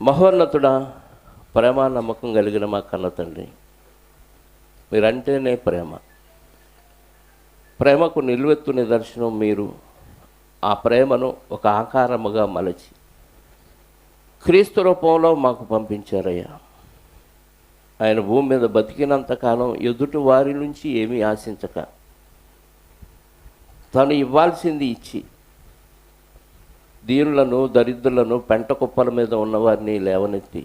మహోన్నతుడా, ప్రేమ నమ్మకం కలిగిన మా కన్న తండ్రి, మీరంటేనే ప్రేమకు నిలువెత్తు నిదర్శనం మీరు. ఆ ప్రేమను ఒక ఆకారముగా మలచి క్రీస్తు రూపంలో మాకు పంపించారయ్యా. ఆయన భూమి మీద బతికినంతకాలం ఎదుటి వారి నుంచి ఏమీ ఆశించక తను ఇవ్వాల్సింది ఇచ్చి దీనులను, దరిద్రులను, పెంట కుప్పల మీద ఉన్నవారిని లేవనెత్తి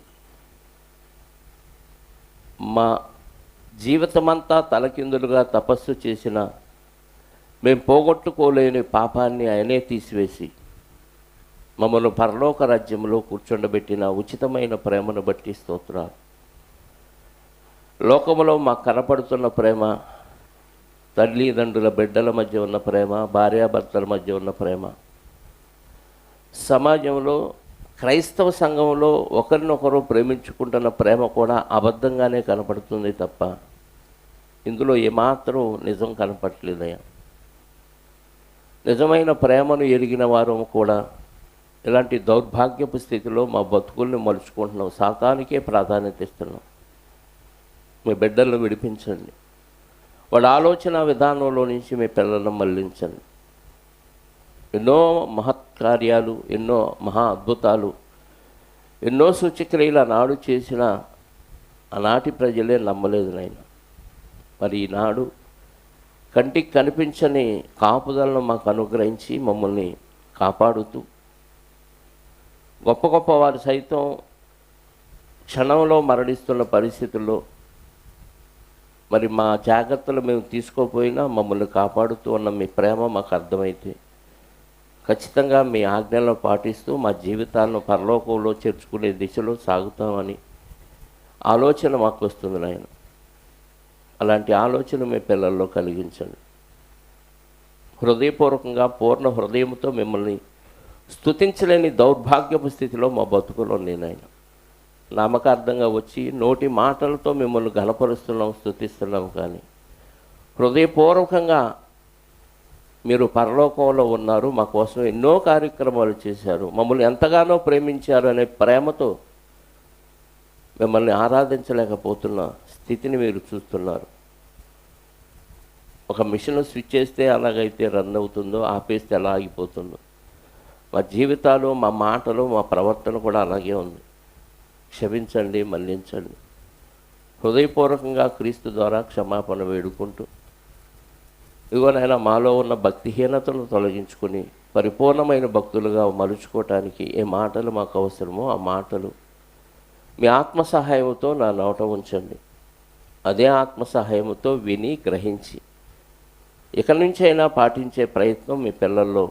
మా జీవితమంతా తలకిందులుగా తపస్సు చేసిన మేము పోగొట్టుకోలేని పాపాన్ని ఆయనే తీసివేసి మమ్మల్ని పరలోక రాజ్యంలో కూర్చోండబెట్టిన ఉచితమైన ప్రేమను బట్టి స్తోత్రాలు. లోకములో మాకు కనపడుతున్న ప్రేమ, తల్లిదండ్రుల బిడ్డల మధ్య ఉన్న ప్రేమ, భార్యాభర్తల మధ్య ఉన్న ప్రేమ, సమాజంలో క్రైస్తవ సంఘంలో ఒకరినొకరు ప్రేమించుకుంటున్న ప్రేమ కూడా అబద్ధంగానే కనపడుతుంది తప్ప ఇందులో ఏమాత్రం నిజం కనపడలేదయ్యా. నిజమైన ప్రేమను ఎరిగిన వారు కూడా ఇలాంటి దౌర్భాగ్యపు స్థితిలో మా బతుకుల్ని మలుచుకుంటున్నాం. సాతానికే ప్రాధాన్యత ఇస్తున్నాం. మీ బిడ్డలను విడిపించండి. వాళ్ళ ఆలోచన విధానంలో నుంచి మీ పిల్లలను మళ్లించండి. ఎన్నో మహత్కార్యాలు, ఎన్నో మహా అద్భుతాలు, ఎన్నో సూచక్రియలు ఆనాడు చేసిన ఆనాటి ప్రజలే నమ్మలేదు నాయన. మరి ఈనాడు కంటికి కనిపించని కాపుదలను మాకు అనుగ్రహించి మమ్మల్ని కాపాడుతూ గొప్ప గొప్ప వారు సైతం క్షణంలో మరణిస్తున్న పరిస్థితుల్లో మరి మా జాగ్రత్తలు మేము తీసుకోపోయినా మమ్మల్ని కాపాడుతూ ఉన్న మీ ప్రేమ మాకు అర్థమైతే ఖచ్చితంగా మీ ఆజ్ఞలను పాటిస్తూ మా జీవితాలను పరలోకంలో చేర్చుకునే దిశలో సాగుతామని ఆలోచన మాకు వస్తుంది నాయన. అలాంటి ఆలోచన మీ పిల్లల్లో కలిగించండి. హృదయపూర్వకంగా పూర్ణ హృదయంతో మిమ్మల్ని స్తుతించలేని దౌర్భాగ్యపు స్థితిలో మా బతుకులో నేనైనా నామకార్థంగా వచ్చి నోటి మాటలతో మిమ్మల్ని ఘనపరుస్తున్నాం, స్తుతిస్తున్నాం. కానీ హృదయపూర్వకంగా మీరు పరలోకంలో ఉన్నారు, మా కోసం ఎన్నో కార్యక్రమాలు చేశారు, మమ్మల్ని ఎంతగానో ప్రేమించారు అనే ప్రేమతో మిమ్మల్ని ఆరాధించలేకపోతున్న స్థితిని మీరు చూస్తున్నారు. ఒక మిషన్ స్విచ్ చేస్తే అలాగైతే రన్ అవుతుందో, ఆపేస్తే ఎలా ఆగిపోతుందో మా జీవితాలు, మా మాటలు, మా ప్రవర్తన కూడా అలాగే ఉంది. క్షమించండి, మన్నించండి. హృదయపూర్వకంగా క్రీస్తు ద్వారా క్షమాపణ వేడుకుంటూ ఇదిగోనైనా మాలో ఉన్న భక్తిహీనతను తొలగించుకొని పరిపూర్ణమైన భక్తులుగా మలుచుకోవటానికి ఏ మాటలు మాకు అవసరమో ఆ మాటలు మీ ఆత్మ సహాయంతో నా నోట ఉంచండి. అదే ఆత్మ సహాయంతో విని గ్రహించి ఇక నుంచైనా పాటించే ప్రయత్నం మీ పిల్లల్లో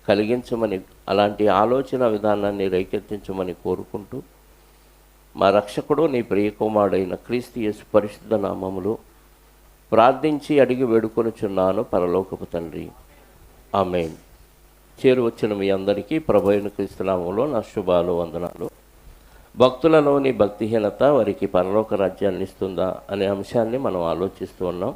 కలిగించమని, అలాంటి ఆలోచన విధానాన్ని రేకెత్తించమని కోరుకుంటూ మా రక్షకుడు నీ ప్రియకుమారుడైన క్రీస్తు యేసు పరిశుద్ధ నామములో ప్రార్థించి అడిగి వేడుకొనుచున్నాను పరలోకపు తండ్రి. ఆమేన్. చేరువచ్చిన మీ అందరికీ ప్రభువైన క్రీస్తు నామములో నా శుభాలు, వందనాలు. భక్తులలోని భక్తిహీనత వారికి పరలోక రాజ్యాన్ని ఇస్తుందా అనే అంశాన్ని మనం ఆలోచిస్తూ ఉన్నాం.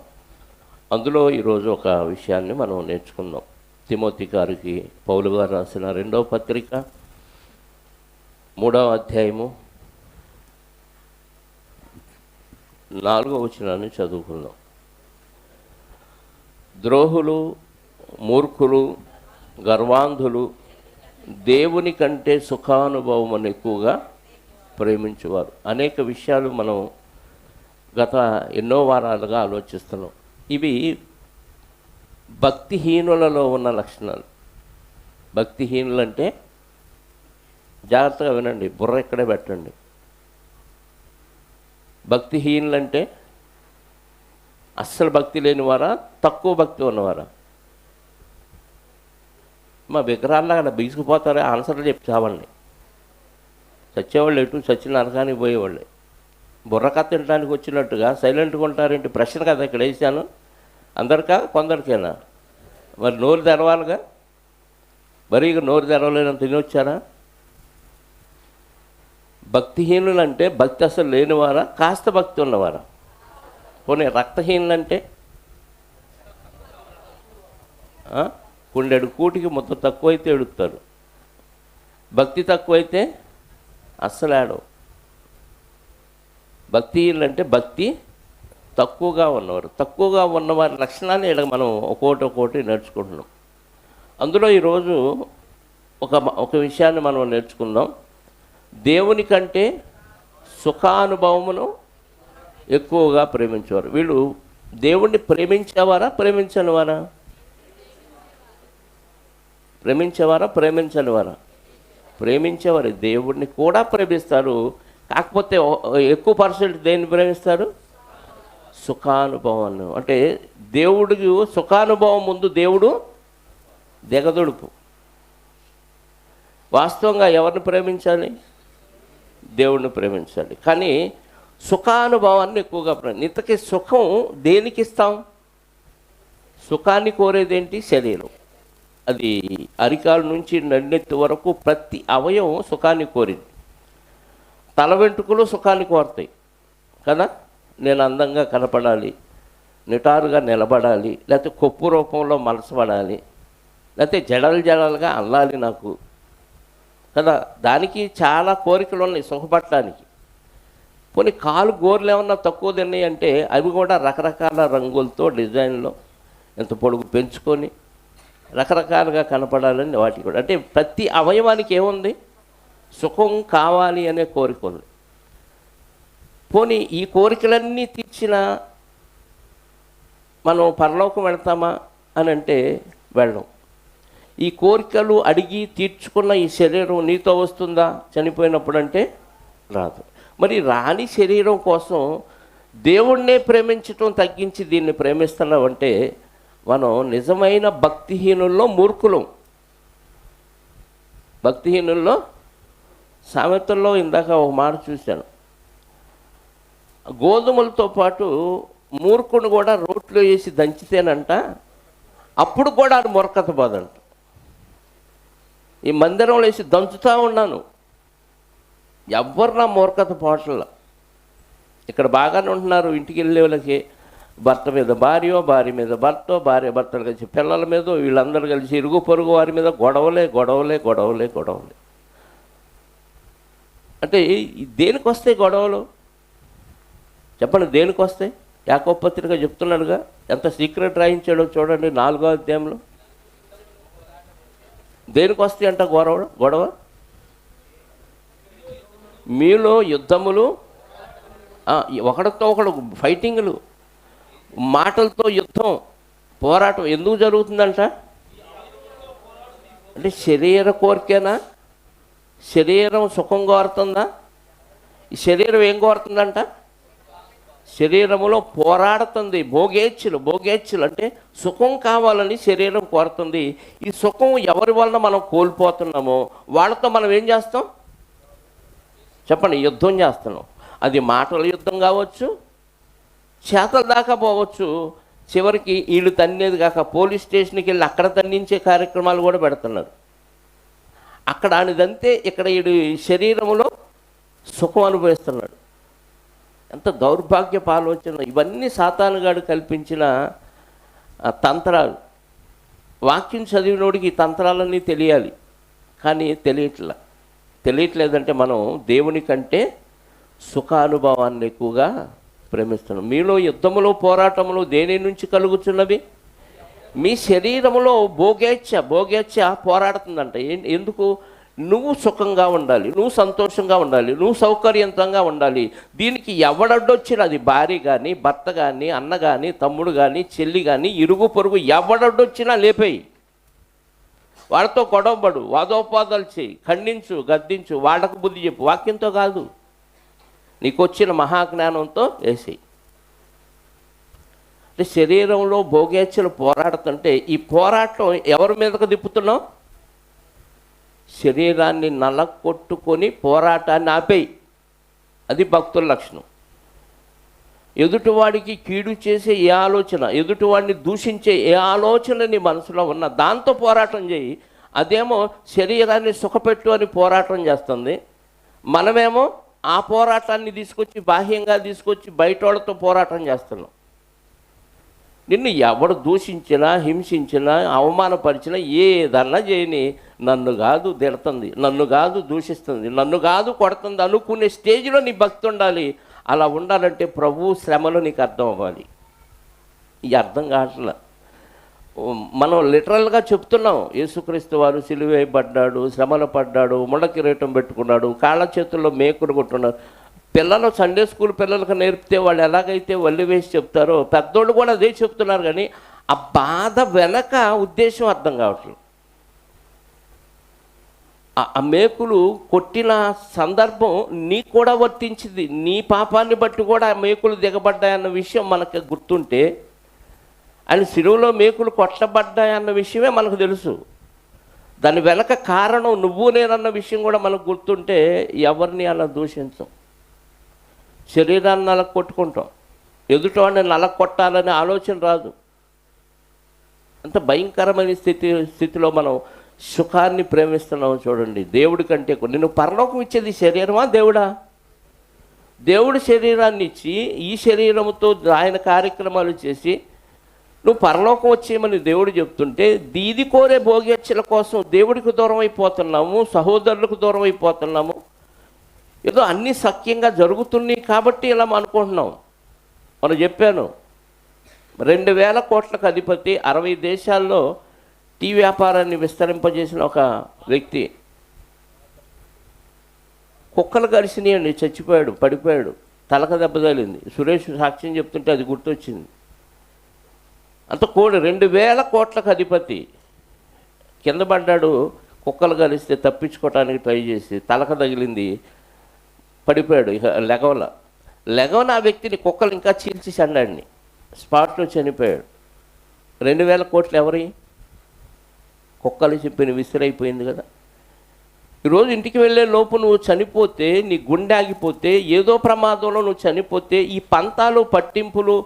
అందులో ఈరోజు ఒక విషయాన్ని మనం నేర్చుకుందాం. తిమోతి గారికి పౌలు గారు రాసిన 2వ పత్రిక 3వ అధ్యాయము 4వ వచనాన్ని చదువుకుందాం. ద్రోహులు, మూర్ఖులు, గర్వాంధులు దేవుని కంటే సుఖానుభవం ఎక్కువగా ప్రేమించేవారు. అనేక విషయాలు మనం గత ఎన్నో వారాలుగా ఆలోచిస్తున్నాం. ఇవి భక్తిహీనులలో ఉన్న లక్షణాలు. భక్తిహీనులు అంటే జాగ్రత్తగా వినండి, బుర్ర ఇక్కడే పెట్టండి. భక్తిహీనులు అంటే అస్సలు భక్తి లేనివారా, తక్కువ భక్తి ఉన్నవారా? మా విగ్రహాల్లో అక్కడ బిగుసుకుపోతారా? ఆన్సర్లు చెప్పి చావండి. చచ్చేవాళ్ళు ఎటు చచ్చిన నరకానికి పోయేవాళ్ళే. బుర్రకథ తినడానికి వచ్చినట్టుగా సైలెంట్గా ఉంటారేంటి? ప్రశ్న కదా ఇక్కడ వేసాను. అందరికా కొందరికేనా? మరి నోరు తెరవాలిగా. మరి ఇక నోరు తెరవలేనంత తినొచ్చారా? భక్తిహీనులు అంటే భక్తి అసలు లేనివారా, కాస్త భక్తి ఉన్నవారా? పోనీ రక్తహీనులు అంటే కుండెడు కూటికి ముద్ద తక్కువైతే ఎడుగుతారు, భక్తి తక్కువైతే అస్సలు ఆడవు. భక్తిహీనులు అంటే భక్తి తక్కువగా ఉన్నవారు. తక్కువగా ఉన్నవారి లక్షణాలు ఇలా మనం ఒక్కోటి నేర్చుకుంటున్నాం. అందులో ఈరోజు ఒక విషయాన్ని మనం నేర్చుకుందాం. దేవుని కంటే సుఖానుభవమును ఎక్కువగా ప్రేమించేవారు. వీళ్ళు దేవుణ్ణి ప్రేమించేవారా ప్రేమించనివారా? ప్రేమించనివారా? ప్రేమించేవారు. దేవుణ్ణి కూడా ప్రేమిస్తారు. కాకపోతే ఎక్కువ పర్సెంట్ దేన్ని ప్రేమిస్తారు? సుఖానుభవాన్ని. అంటే దేవుడికి సుఖానుభవం ముందు దేవుడు దిగదుడుపు. వాస్తవంగా ఎవరిని ప్రేమించాలి? దేవుడిని ప్రేమించాలి. కానీ సుఖానుభవాన్ని ఎక్కువగా ఇంతకీ సుఖం దేనికి ఇస్తాం? సుఖాన్ని కోరేదేంటి? శరీరం. అది అరికాల నుంచి నన్నెత్తి వరకు ప్రతి అవయవం సుఖాన్ని కోరింది. తల వెంట్రుకలు సుఖాన్ని కోరుతాయి కదా. నేను అందంగా కనపడాలి, నిటారుగా నిలబడాలి, లేకపోతే కొప్పు రూపంలో మనసపడాలి, లేకపోతే జడలుగా అల్లాలి నాకు కదా. దానికి చాలా కోరికలు ఉన్నాయి సుఖపడటానికి. పోనీ కాలు గోర్లు ఏమన్నా తక్కువ తిన్నాయి అంటే అవి కూడా రకరకాల రంగులతో డిజైన్లో ఎంత పొడుగు పెంచుకొని రకరకాలుగా కనపడాలని వాటికి కూడా. అంటే ప్రతి అవయవానికి ఏముంది? సుఖం కావాలి అనే కోరిక ఉంది. పోనీ ఈ కోరికలన్నీ తీర్చిన మనం పరలోకం వెళ్తామా అని అంటే వెళ్ళం. ఈ కోరికలు అడిగి తీర్చుకున్న ఈ శరీరం నీతో వస్తుందా చనిపోయినప్పుడు అంటే? రాదు. మరి రాని శరీరం కోసం దేవుణ్ణే ప్రేమించటం తగ్గించి దీన్ని ప్రేమిస్తున్నామంటే మనం నిజమైన భక్తిహీనుల్లో మూర్ఖులం. భక్తిహీనుల్లో సామెతల్లో ఇందాక ఒక మాట చూశాను. గోధుమలతో పాటు మూర్ఖుని కూడా రోట్లో వేసి దంచితేనంట అప్పుడు కూడా అది మూర్ఖత పోదంట. ఈ మందిరంలో వేసి దంచుతూ ఉన్నాను, ఎవ్వరు నా మూర్ఖత పోవట్ల. ఇక్కడ బాగానే ఉంటున్నారు. ఇంటికి వెళ్ళే వాళ్ళకి భర్త మీద భార్య, భార్య మీద భర్త, భార్య భర్తలు కలిసి పిల్లల మీద, వీళ్ళందరూ కలిసి ఇరుగు పొరుగు వారి మీద గొడవలే. అంటే దేనికి వస్తాయి గొడవలు? చెప్పండి, దేనికి వస్తాయి? యాకోబు పత్రిక చెప్తున్నాడుగా, ఎంత సీక్రెట్ రాయించాడో చూడండి 4వ అధ్యాయంలో. దేనికి వస్తాయి అంట గొడవ? మీలో యుద్ధములు, ఒకడితో ఒకడు ఫైటింగ్లు, మాటలతో యుద్ధం, పోరాటం ఎందుకు జరుగుతుందంట? అంటే శరీర కోరికేనా? శరీరం సుఖం కోరుతుందా? ఈ శరీరం ఏం కోరుతుందంట? శరీరములో పోరాడుతుంది. భోగేచ్ఛలు అంటే సుఖం కావాలని శరీరం కోరుతుంది. ఈ సుఖం ఎవరి వలన మనం కోల్పోతున్నామో వాళ్ళతో మనం ఏం చేస్తాం చెప్పండి? యుద్ధం చేస్తున్నాం. అది మాటల యుద్ధం కావచ్చు, చేతల దాకా పోవచ్చు. చివరికి వీళ్ళు తన్నేది కాక పోలీస్ స్టేషన్కి వెళ్ళి అక్కడ తన్నించే కార్యక్రమాలు కూడా పెడుతున్నారు. అక్కడ ఆయనదంతే, ఇక్కడ వీడు శరీరంలో సుఖం అనుభవిస్తున్నాడు. ఎంత దౌర్భాగ్యపు ఆలోచన! ఇవన్నీ సాతానుగాడు కల్పించిన తంత్రాలు. వాక్యం చదివినోడికి ఈ తంత్రాలన్నీ తెలియాలి, కానీ తెలియట్లేదంటే మనం దేవుని కంటే సుఖానుభవాన్ని ఎక్కువగా ప్రేమిస్తున్నాం. మీలో యుద్ధములో పోరాటములు దేని నుంచి కలుగుతున్నవి? మీ శరీరంలో భోగేచ్ఛ పోరాడుతుందంట. ఎందుకు? నువ్వు సుఖంగా ఉండాలి, నువ్వు సంతోషంగా ఉండాలి, నువ్వు సౌకర్యవంతంగా ఉండాలి. దీనికి ఎవడడ్డొచ్చినా, అది భార్య కానీ, భర్త కానీ, అన్న కానీ, తమ్ముడు కానీ, చెల్లి కానీ, ఇరుగు పొరుగు ఎవడడ్డొచ్చినా లేపేయి. వాడితో గొడవపడు, వాదోపాదాలు చేయి, ఖండించు, గద్దించు, వాళ్ళకు బుద్ధి చెప్పు. వాక్యంతో కాదు, నీకు వచ్చిన మహాజ్ఞానంతో వేసేయి. అంటే శరీరంలో భోగేచ్ఛలు పోరాడుతుంటే ఈ పోరాటం ఎవరి మీదకు తిప్పుతున్నావు? శరీరాన్ని నలకొట్టుకొని పోరాటాన్ని ఆపేయి. అది భక్తుల లక్షణం. ఎదుటివాడికి కీడు చేసే ఏ ఆలోచన, ఎదుటివాడిని దూషించే ఏ ఆలోచన నీ మనసులో ఉన్న దాంతో పోరాటం చేయి. అదేమో శరీరాన్ని సుఖపెట్టు అని పోరాటం చేస్తుంది. మనమేమో ఆ పోరాటాన్ని తీసుకొచ్చి బాహ్యంగా తీసుకొచ్చి బయట వాళ్ళతో పోరాటం చేస్తున్నాం. నిన్ను ఎవడు దూషించినా, హింసించినా, అవమానపరిచినా, ఏదన్నా చేయని నన్ను కాదు తిడుతుంది, నన్ను కాదు దూషిస్తుంది, నన్ను కాదు కొడుతుంది అనుకునే స్టేజ్లో నీ భక్తి ఉండాలి. అలా ఉండాలంటే ప్రభు శ్రమలో నీకు అర్థం అవ్వాలి. ఈ అర్థం కావట్లా. మనం లిటరల్గా చెప్తున్నాం, యేసుక్రీస్తు వారు సిలువ వేయబడ్డాడు, శ్రమలు పడ్డాడు, ముళ్ళ కిరీటం పెట్టుకున్నాడు, కాళ్ళ చేతుల్లో మేకుడు కొట్టున్నాడు. పిల్లలు సండే స్కూల్ పిల్లలకు నేర్పితే వాళ్ళు ఎలాగైతే వల్లి వేసి చెప్తారో పెద్దోళ్ళు కూడా అదే చెప్తున్నారు. కానీ ఆ బాధ వెనక ఉద్దేశం అర్థం కావట్లేదు. ఆ మేకులు కొట్టిన సందర్భం నీకు కూడా వర్తించింది, నీ పాపాన్ని బట్టి కూడా ఆ మేకులు దిగబడ్డాయన్న విషయం మనకు గుర్తుంటే, ఆయన సిలువలో మేకులు కొట్టబడ్డాయన్న విషయమే మనకు తెలుసు. దాని వెనక కారణం నువ్వు నేనన్న విషయం కూడా మనకు గుర్తుంటే ఎవరిని అలా దూషించం. శరీరాన్ని నలగ కొట్టుకుంటాం, ఎదుటివాడిని నలగ కొట్టాలనే ఆలోచన రాదు. అంత భయంకరమైన స్థితిలో మనం సుఖాన్ని ప్రేమిస్తున్నాము. చూడండి, దేవుడి కంటే నిన్ను పరలోకం ఇచ్చేది శరీరమా దేవుడా? దేవుడు శరీరాన్ని ఇచ్చి ఈ శరీరంతో ఆయన కార్యక్రమాలు చేసి నువ్వు పరలోకం వచ్చేయమని దేవుడు చెప్తుంటే, దీది కోరే భోగ్యచ్చల కోసం దేవుడికి దూరం అయిపోతున్నాము, సహోదరులకు దూరం అయిపోతున్నాము. ఏదో అన్నీ సఖ్యంగా జరుగుతున్నాయి కాబట్టి ఇలా అనుకుంటున్నాం. మనం చెప్పాను, 2000 కోట్లకు అధిపతి, 60 దేశాల్లో టీ వ్యాపారాన్ని విస్తరింపజేసిన ఒక వ్యక్తి కుక్కలు కరిసినాయండి, చచ్చిపోయాడు, పడిపోయాడు, తలక దెబ్బ తగిలింది. సురేష్ సాక్ష్యం చెప్తుంటే అది గుర్తొచ్చింది. అంత 2000 కోట్లకు అధిపతి కింద పడ్డాడు, కుక్కలు కలిస్తే తప్పించుకోవటానికి ట్రై చేసి తలక తగిలింది, పడిపోయాడు. ఇక లెగవన ఆ వ్యక్తిని కుక్కలు ఇంకా చీల్చి చండాడిని, స్పాట్లో చనిపోయాడు. 2000 కోట్లు ఎవరి? కుక్కలు చెప్పిన విసిరైపోయింది కదా. ఈరోజు ఇంటికి వెళ్ళే లోపు నువ్వు చనిపోతే, నీ గుండె ఆగిపోతే, ఏదో ప్రమాదంలో నువ్వు చనిపోతే, ఈ పంతాలు, పట్టింపులు,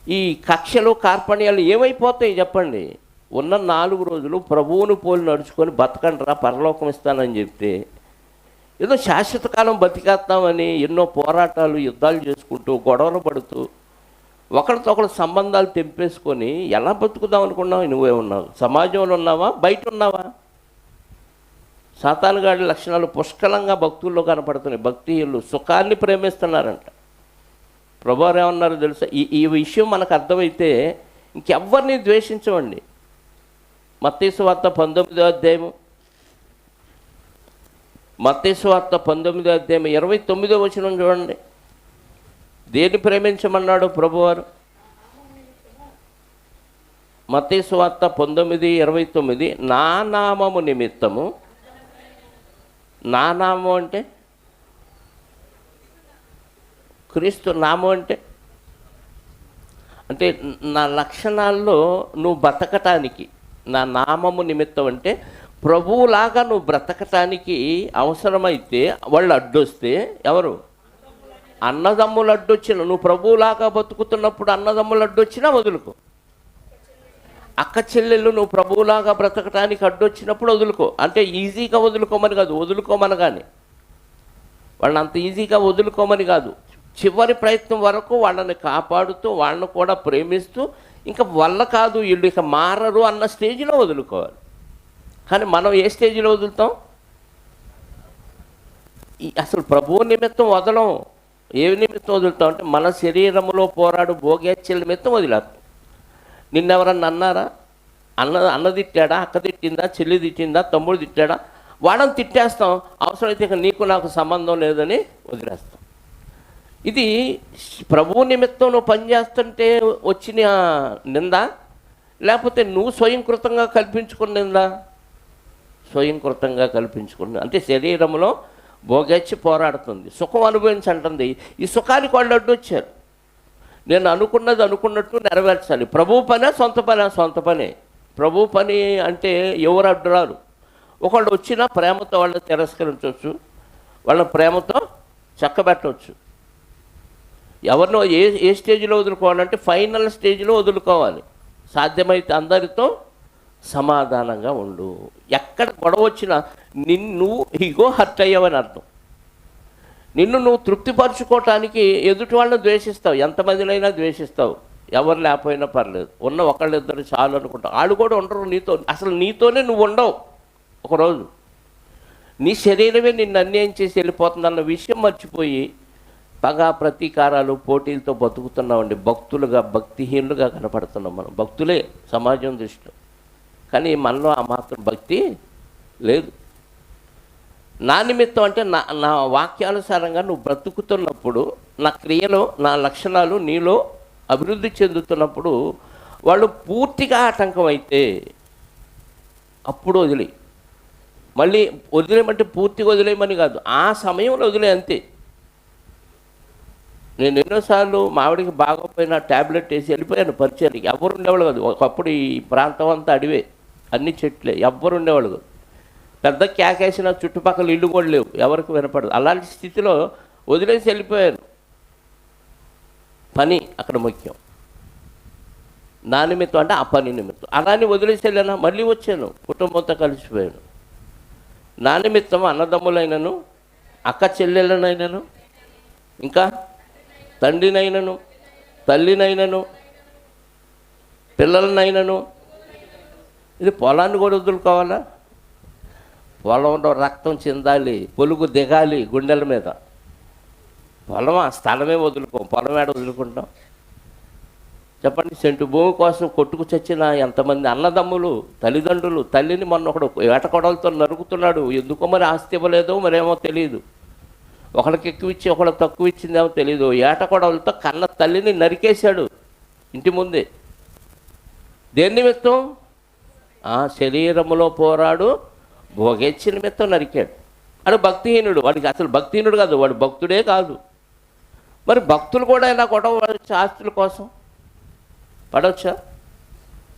ఈ కక్షలు, కార్పణ్యాలు ఏమైపోతాయి చెప్పండి? ఉన్న 4 రోజులు ప్రభువును పోలి నడుచుకొని బతకండిరా, పరలోకం ఇస్తానని చెప్తే, ఏదో శాశ్వత కాలం బతికేస్తామని ఎన్నో పోరాటాలు, యుద్ధాలు చేసుకుంటూ, గొడవలు పడుతూ, ఒకరితో ఒకరు సంబంధాలు తెంపేసుకొని ఎలా బతుకుదాం అనుకున్నావు? నువ్వే ఉన్నావు, సమాజంలో ఉన్నావా, బయట ఉన్నావా? సాతానుగాడి లక్షణాలు పుష్కలంగా భక్తుల్లో కనపడుతున్నాయి. భక్తిహీనులు సుఖాన్ని ప్రేమిస్తున్నారంట. ప్రభువారు ఏమన్నారు తెలుసా? ఈ విషయం మనకు అర్థమైతే ఇంకెవ్వరిని ద్వేషించమండి. మత్తయి సువార్త 19వ అధ్యాయం, మత్తయి సువార్త 19వ అధ్యాయం 29వ వచనం చూడండి. దేన్ని ప్రేమించమన్నాడు ప్రభువారు? మత్తయి సువార్త 19:29, నా నామము నిమిత్తము. నా నామం అంటే క్రీస్తు నామం అంటే నా లక్షణాల్లో నువ్వు బ్రతకటానికి, నా నామము నిమిత్తం అంటే ప్రభువులాగా నువ్వు బ్రతకటానికి అవసరమైతే వాళ్ళు అడ్డొస్తే, ఎవరు? అన్నదమ్ములు అడ్డొచ్చిన, నువ్వు ప్రభువులాగా బతుకుతున్నప్పుడు అన్నదమ్ములు అడ్డొచ్చినా వదులుకో. అక్క చెల్లెళ్ళు నువ్వు ప్రభువులాగా బ్రతకటానికి అడ్డొచ్చినప్పుడు వదులుకో. అంటే ఈజీగా వదులుకోమని కాదు, వదులుకోమని. కానీ వాళ్ళని అంత ఈజీగా వదులుకోమని కాదు, చివరి ప్రయత్నం వరకు వాళ్ళని కాపాడుతూ, వాళ్ళని కూడా ప్రేమిస్తూ, ఇంకా వల్ల కాదు వీళ్ళు ఇక మారరు అన్న స్టేజ్లో వదులుకోవాలి. కానీ మనం ఏ స్టేజ్లో వదులుతాం? అసలు ప్రభువు నిమిత్తం వదలం. ఏ నిమిత్తం వదులుతాం అంటే మన శరీరంలో పోరాడు భోగేచ్ఛల నిమిత్తం వదిలేస్తాం. నిన్నెవరన్నా అన్నారా? అన్న తిట్టాడా, అక్క తిట్టిందా, చెల్లి తిట్టిందా, తమ్ముడు తిట్టాడా, వాడని తిట్టేస్తాం. అవసరమైతే ఇక నీకు నాకు సంబంధం లేదని వదిలేస్తాం. ఇది ప్రభువు నిమిత్తం నువ్వు పనిచేస్తుంటే వచ్చిన నింద, లేకపోతే నువ్వు స్వయంకృతంగా కల్పించుకున్న నింద? స్వయంకృతంగా కల్పించుకున్న. అంటే శరీరంలో భోగేచ్ఛ పోరాడుతుంది, సుఖం అనుభవించంటుంది. ఈ సుఖానికి వాళ్ళు అడ్డు వచ్చారు. నేను అనుకున్నది అనుకున్నట్టు నెరవేర్చాలి. ప్రభు పనే, సొంత పనే? సొంత పనే. ప్రభు పని అంటే ఎవరు అడ్డురారు. ఒకళ్ళు వచ్చినా ప్రేమతో వాళ్ళని తిరస్కరించవచ్చు, వాళ్ళ ప్రేమతో చక్కబెట్టవచ్చు. ఎవరినో ఏ స్టేజ్లో వదులుకోవాలంటే ఫైనల్ స్టేజ్లో వదులుకోవాలి. సాధ్యమైతే అందరితో సమాధానంగా ఉండు. ఎక్కడ గొడవ వచ్చినా నిన్ను ఇగో హర్ట్ అయ్యావని అర్థం. నిన్ను నువ్వు తృప్తిపరచుకోవటానికి ఎదుటి వాళ్ళని ద్వేషిస్తావు, ఎంతమందినైనా ద్వేషిస్తావు. ఎవరు లేకపోయినా పర్లేదు, ఉన్న ఒకళ్ళిద్దరు చాలు అనుకుంటావు. వాళ్ళు కూడా ఉండరు నీతో, అసలు నీతోనే నువ్వు ఉండవు. ఒకరోజు నీ శరీరమే నిన్ను అన్యాయం చేసి వెళ్ళిపోతుందన్న విషయం మర్చిపోయి పగ ప్రతీకారాలు పోటీలతో బతుకుతున్నామండి. భక్తులుగా భక్తిహీనులుగా కనపడుతున్నాం మనం. భక్తులే సమాజం దృష్టిలో, కానీ మనలో ఆ మాత్రం భక్తి లేదు. నా నిమిత్తం అంటే నా వాక్యానుసారంగా నువ్వు బ్రతుకుతున్నప్పుడు, నా క్రియలు నా లక్షణాలు నీలో అభివృద్ధి చెందుతున్నప్పుడు వాళ్ళు పూర్తిగా ఆటంకం అయితే అప్పుడు వదిలే. మళ్ళీ వదిలేయమంటే పూర్తిగా వదిలేయమని కాదు, ఆ సమయంలో వదిలే అంతే. నేను ఎన్నోసార్లు మావిడికి బాగోపోయినా ట్యాబ్లెట్ వేసి వెళ్ళిపోయాను పరిచయానికి. ఎవరు ఉండేవాళ్ళు కాదు. ఒకప్పుడు ఈ ప్రాంతం అంతా అడివే, అన్ని చెట్లే, ఎవ్వరు ఉండేవాళ్ళు కాదు. పెద్ద కేకేసిన చుట్టుపక్కల ఇల్లు కూడా లేవు, ఎవరికి వినపడదు. అలాంటి స్థితిలో వదిలేసి వెళ్ళిపోయాను. పని అక్కడ ముఖ్యం. నా నిమిత్తం అంటే ఆ పని నిమిత్తం. అలానే వదిలేసి వెళ్ళాను, మళ్ళీ వచ్చాను, కుటుంబంతో కలిసిపోయాను. నా నిమిత్తం అన్నదమ్ములైనను, అక్క చెల్లెళ్ళనైనను, ఇంకా తండ్రినైనను, తల్లినైనను, పిల్లలనైనను. ఇది పొలాన్ని కూడా వదులుకోవాలా? పొలంలో రక్తం చిందాలి, పొలుగు దిగాలి గుండెల మీద. పొలమా, స్థలమే వదులుకోం. పొలం ఏడ వదులుకుంటాం చెప్పండి? సెంటు భూమి కోసం కొట్టుకు చచ్చిన ఎంతమంది అన్నదమ్ములు, తల్లిదండ్రులు. తల్లిని మొన్న ఒకడు ఏటకొడలతో నరుకుతున్నాడు. ఎందుకో మరి ఆస్తి ఇవ్వలేదో మరేమో తెలియదు. ఒకళ్ళకి ఎక్కువ ఇచ్చి ఒకళ్ళకి తక్కువ ఇచ్చిందేమో తెలియదు. ఏటకొడలతో కన్న తల్లిని నరికేశాడు ఇంటి ముందే. దేని నిమిత్తం? ఆ శరీరములో పోరాడు భోగేచ్ఛ నిమిత్తం నరికాడు. వాడు భక్తిహీనుడు. వాడికి అసలు భక్తిహీనుడు కాదు, వాడు భక్తుడే కాదు. మరి భక్తులు కూడా ఇలా గొడవ పడవచ్చు, ఆస్తుల కోసం పడవచ్చా?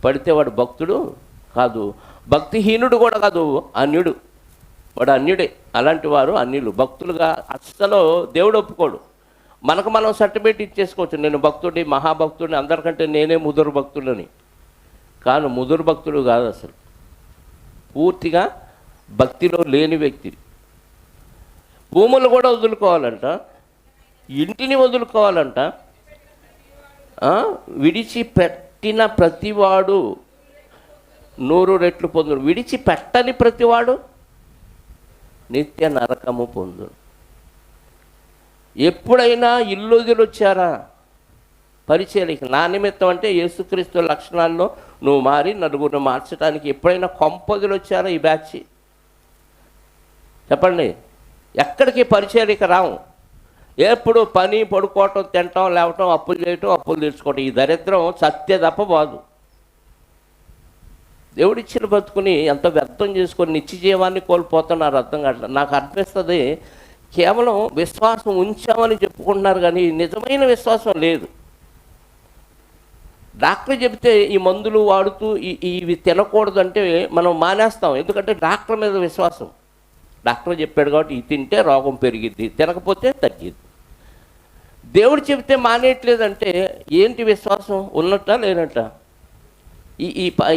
పడితే వాడు భక్తుడు కాదు, భక్తిహీనుడు కూడా కాదు, అన్యుడు. వాడు అన్యుడే. అలాంటి వారు అన్యులు. భక్తులుగా అస్సలు దేవుడు ఒప్పుకోడు. మనకు మనం సర్టిఫికేట్ ఇచ్చేసుకోవచ్చు, నేను భక్తుడి, మహాభక్తుడిని, అందరికంటే నేనే ముదురు భక్తులని. కాను, ముదురు భక్తుడు కాదు అసలు. పూర్తిగా భక్తిలో లేని వ్యక్తి. భూములు కూడా వదులుకోవాలంట, ఇంటిని వదులుకోవాలంట. విడిచిపెట్టిన ప్రతివాడు 100 రెట్లు పొందును, విడిచిపెట్టని ప్రతివాడు నిత్య నరకము పొందును. ఎప్పుడైనా ఇల్లు వదిలొచ్చారా పరిచర్యకి? నా నిమిత్తం అంటే యేసుక్రీస్తు లక్షణాల్లో నువ్వు మారి నలుగురిని మార్చడానికి ఎప్పుడైనా కొంపదులు వచ్చారా ఈ బ్యాచ్? చెప్పండి. ఎక్కడికి పరిచర్యకి రాము. ఎప్పుడు పని, పడుకోవటం, తినటం, లేవటం, అప్పులు చేయటం, అప్పులు తీర్చుకోవటం. ఈ దరిద్రం సత్య తప్ప బాదు. దేవుడిచ్చిన బతుకుని ఎంత వ్యర్థం చేసుకొని నిత్య జీవాన్ని కోల్పోతున్నారు అర్థం కావట్లేదు. నాకు అనిపిస్తుంది కేవలం విశ్వాసం ఉంచామని చెప్పుకుంటున్నారు కానీ నిజమైన విశ్వాసం లేదు. డాక్టర్ చెబితే ఈ మందులు వాడుతూ ఇవి తినకూడదు అంటే మనం మానేస్తాం. ఎందుకంటే డాక్టర్ మీద విశ్వాసం. డాక్టర్ చెప్పాడు కాబట్టి ఇది తింటే రోగం పెరిగిద్ది, తినకపోతే తగ్గిద్ది. దేవుడు చెబితే మానేయట్లేదంటే ఏంటి విశ్వాసం? ఉన్నట్ట లేనట్ట?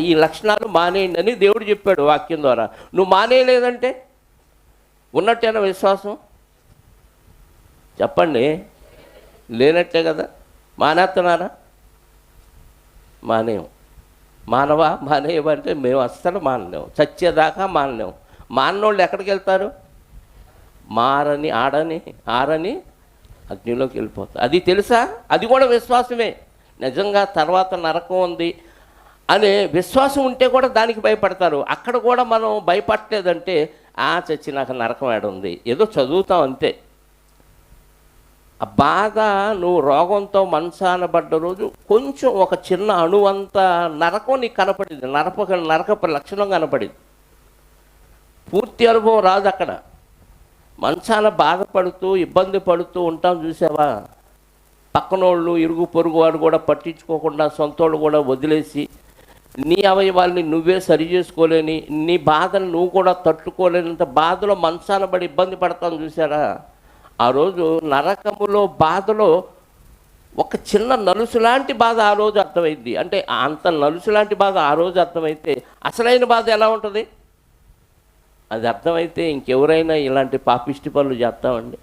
ఈ లక్షణాలు మానేయండి అని దేవుడు చెప్పాడు వాక్యం ద్వారా. నువ్వు మానేయలేదంటే ఉన్నట్టేనా విశ్వాసం? చెప్పండి. లేనట్టే కదా. మానేస్తున్నారా? మానేయం. మానవా మానేయమంటే మేము అస్సలు మానలేము, చచ్చేదాకా మానలేము. మానోళ్ళు ఎక్కడికి వెళ్తారు? ఆరని అగ్నిలోకి వెళ్ళిపోతారు. అది తెలుసా? అది కూడా విశ్వాసమే. నిజంగా తర్వాత నరకం ఉంది అనే విశ్వాసం ఉంటే కూడా దానికి భయపడతారు. అక్కడ కూడా మనం భయపడలేదంటే చచ్చి నాకు నరకం ఏడుంది, ఏదో చదువుతాం అంతే. ఆ బాధ నువ్వు రోగంతో మంచాన పడ్డ రోజు కొంచెం ఒక చిన్న అణువంత నరకం నీకు కనపడింది, నరకపు లక్షణం కనపడింది. పూర్తి అనుభవం రాదు అక్కడ. మంచాన బాధపడుతూ ఇబ్బంది పడుతూ ఉంటాం చూసావా? పక్కనోళ్ళు, ఇరుగు పొరుగు వాడు కూడా పట్టించుకోకుండా, సొంతోళ్ళు కూడా వదిలేసి, నీ అవయవాల్ని నువ్వే సరి చేసుకోలేని, నీ బాధను నువ్వు కూడా తట్టుకోలేనంత బాధలో మంచాన పడి ఇబ్బంది పడతాం చూసారా? ఆ రోజు నరకములో బాధలో ఒక చిన్న నలుసులాంటి బాధ ఆ రోజు అర్థమైంది. అంటే అంత నలుసులాంటి బాధ ఆ రోజు అర్థమైతే అసలైన బాధ ఎలా ఉంటుంది? అది అర్థమైతే ఇంకెవరైనా ఇలాంటి పాపిష్టి పనులు చేస్తామండి?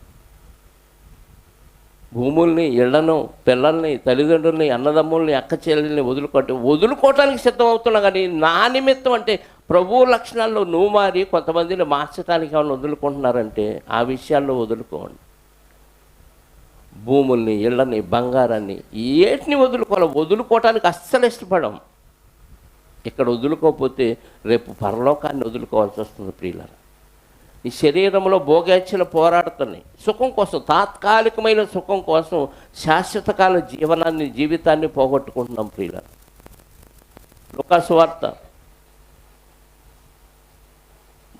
భూముల్ని, ఇళ్లను, పిల్లల్ని, తల్లిదండ్రుల్ని, అన్నదమ్ముల్ని, అక్క చెల్లెల్ని వదులుకోవటానికి సిద్ధం అవుతున్నా. కానీ నా నిమిత్తం అంటే ప్రభువు లక్షణాల్లో నువ్వు మారి కొంతమందిని మార్చడానికి ఏమైనా వదులుకుంటున్నారంటే ఆ విషయాల్లో వదులుకోండి. భూముల్ని, ఇళ్ళని, బంగారాన్ని ఏటిని వదులుకోవటానికి అస్సలు ఇష్టపడం. ఇక్కడ వదులుకోకపోతే రేపు పరలోకాన్ని వదులుకోవాల్సి వస్తుంది ప్రియులారా. ఈ శరీరంలో భోగేచ్ఛలు పోరాడుతున్నాయి సుఖం కోసం, తాత్కాలికమైన సుఖం కోసం శాశ్వతకాల జీవితాన్ని పోగొట్టుకుంటున్నాం ప్రియులారా. లూకా సువార్త,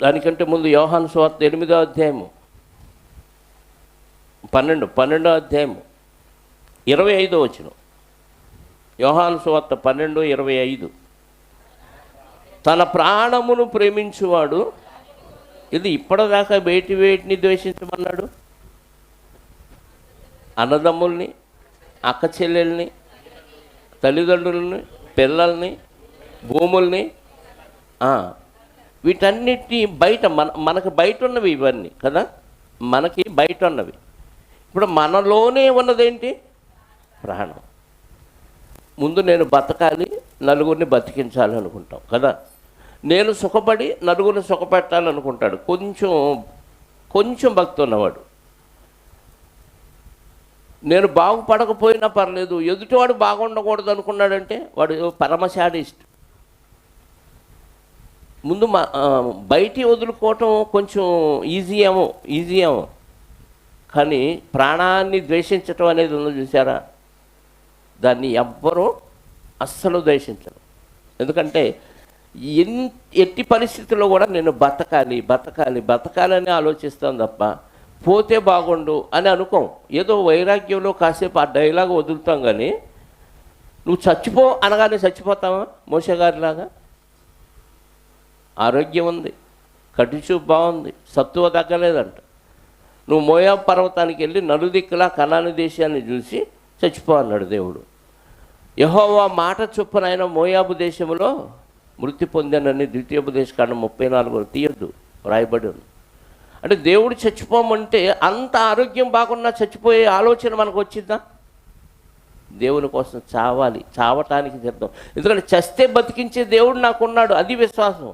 దానికంటే ముందు యోహాను సువార్త 8వ అధ్యాయము 12వ అధ్యాయము 25వ వచనం. యోహాను సువార్త 12:25. తన ప్రాణమును ప్రేమించువాడు, ఇది ఇప్పటిదాకా వేటిని ద్వేషించమన్నాడు? అన్నదమ్ముల్ని, అక్క చెల్లెల్ని, తల్లిదండ్రులని, పిల్లల్ని, భూముల్ని, వీటన్నిటి బయట మనకు బయట ఉన్నవి ఇవన్నీ కదా, మనకి బయట ఉన్నవి. ఇప్పుడు మనలోనే ఉన్నదేంటి? ప్రాణం. ముందు నేను బతకాలి, నలుగురిని బతికించాలి అనుకుంటాం కదా. నేను సుఖపడి నలుగురిని సుఖపెట్టాలనుకుంటాడు కొంచెం భక్తి ఉన్నవాడు. నేను బాగుపడకపోయినా పర్లేదు, ఎదుటివాడు బాగుండకూడదు అనుకున్నాడంటే వాడు పరమశాడిస్ట్. ముందు బయటి వదులుకోవటం కొంచెం ఈజీ ఏమో కానీ ప్రాణాన్ని ద్వేషించటం అనేది ఉందో చూసారా, దాన్ని ఎవ్వరూ అస్సలు ద్వేషించరు. ఎందుకంటే ఎట్టి పరిస్థితుల్లో కూడా నేను బతకాలని ఆలోచిస్తాను తప్ప పోతే బాగుండు అని అనుకోం. ఏదో వైరాగ్యంలో కాసేపు ఆ డైలాగ్ వదులుతాం. కానీ నువ్వు చచ్చిపో అనగానే చచ్చిపోతావా? మోషే గారిలాగా. ఆరోగ్యం ఉంది, కటిచూపు బాగుంది, సత్తువ తగ్గలేదంట. నువ్వు మోయాబు పర్వతానికి వెళ్ళి నలుదిక్కులా కనాను దేశాన్ని చూసి చచ్చిపో అన్నాడు దేవుడు. యెహోవా మాట చొప్పున ఆయన మోయాబు దేశంలో మృతి పొందానని ద్వితీయోపదేశకాండం 34 తీయొద్దు రాయబడి ఉంది. అంటే దేవుడు చచ్చిపోమంటే అంత ఆరోగ్యం బాగున్నా చచ్చిపోయే ఆలోచన మనకు వచ్చిందా? దేవుని కోసం చావటానికి సిద్ధం. ఎందుకంటే చస్తే బతికించే దేవుడు నాకున్నాడు, అది విశ్వాసం.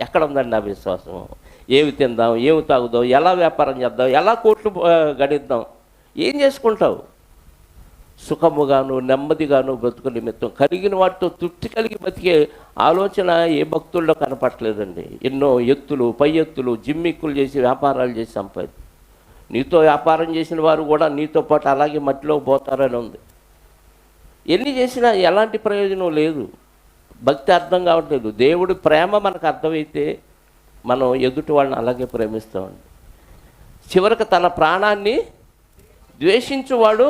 ఎక్కడ ఉందండి ఆ విశ్వాసం? ఏమి తిందాం, ఏమి తాగుదాం, ఎలా వ్యాపారం చేద్దాం, ఎలా కోట్లు గడిద్దాం, ఏం చేసుకుంటావు? సుఖముగాను నెమ్మదిగాను బ్రతుకు నిమిత్తం కలిగిన వాటితో తృప్తి కలిగి బతికే ఆలోచన ఏ భక్తుల్లో కనపట్లేదండి. ఎన్నో ఎత్తులు, పై ఎత్తులు, జిమ్మిక్కులు చేసి వ్యాపారాలు చేసి సంపాది. నీతో వ్యాపారం చేసిన వారు కూడా నీతో పాటు అలాగే మట్టిలో పోతారని ఉంది. ఎన్ని చేసినా ఎలాంటి ప్రయోజనం లేదు. భక్తి అర్థం కావట్లేదు. దేవుడి ప్రేమ మనకు అర్థమైతే మనం ఎదుటి వాళ్ళని అలాగే ప్రేమిస్తామండి. చివరికి తన ప్రాణాన్ని ద్వేషించువాడు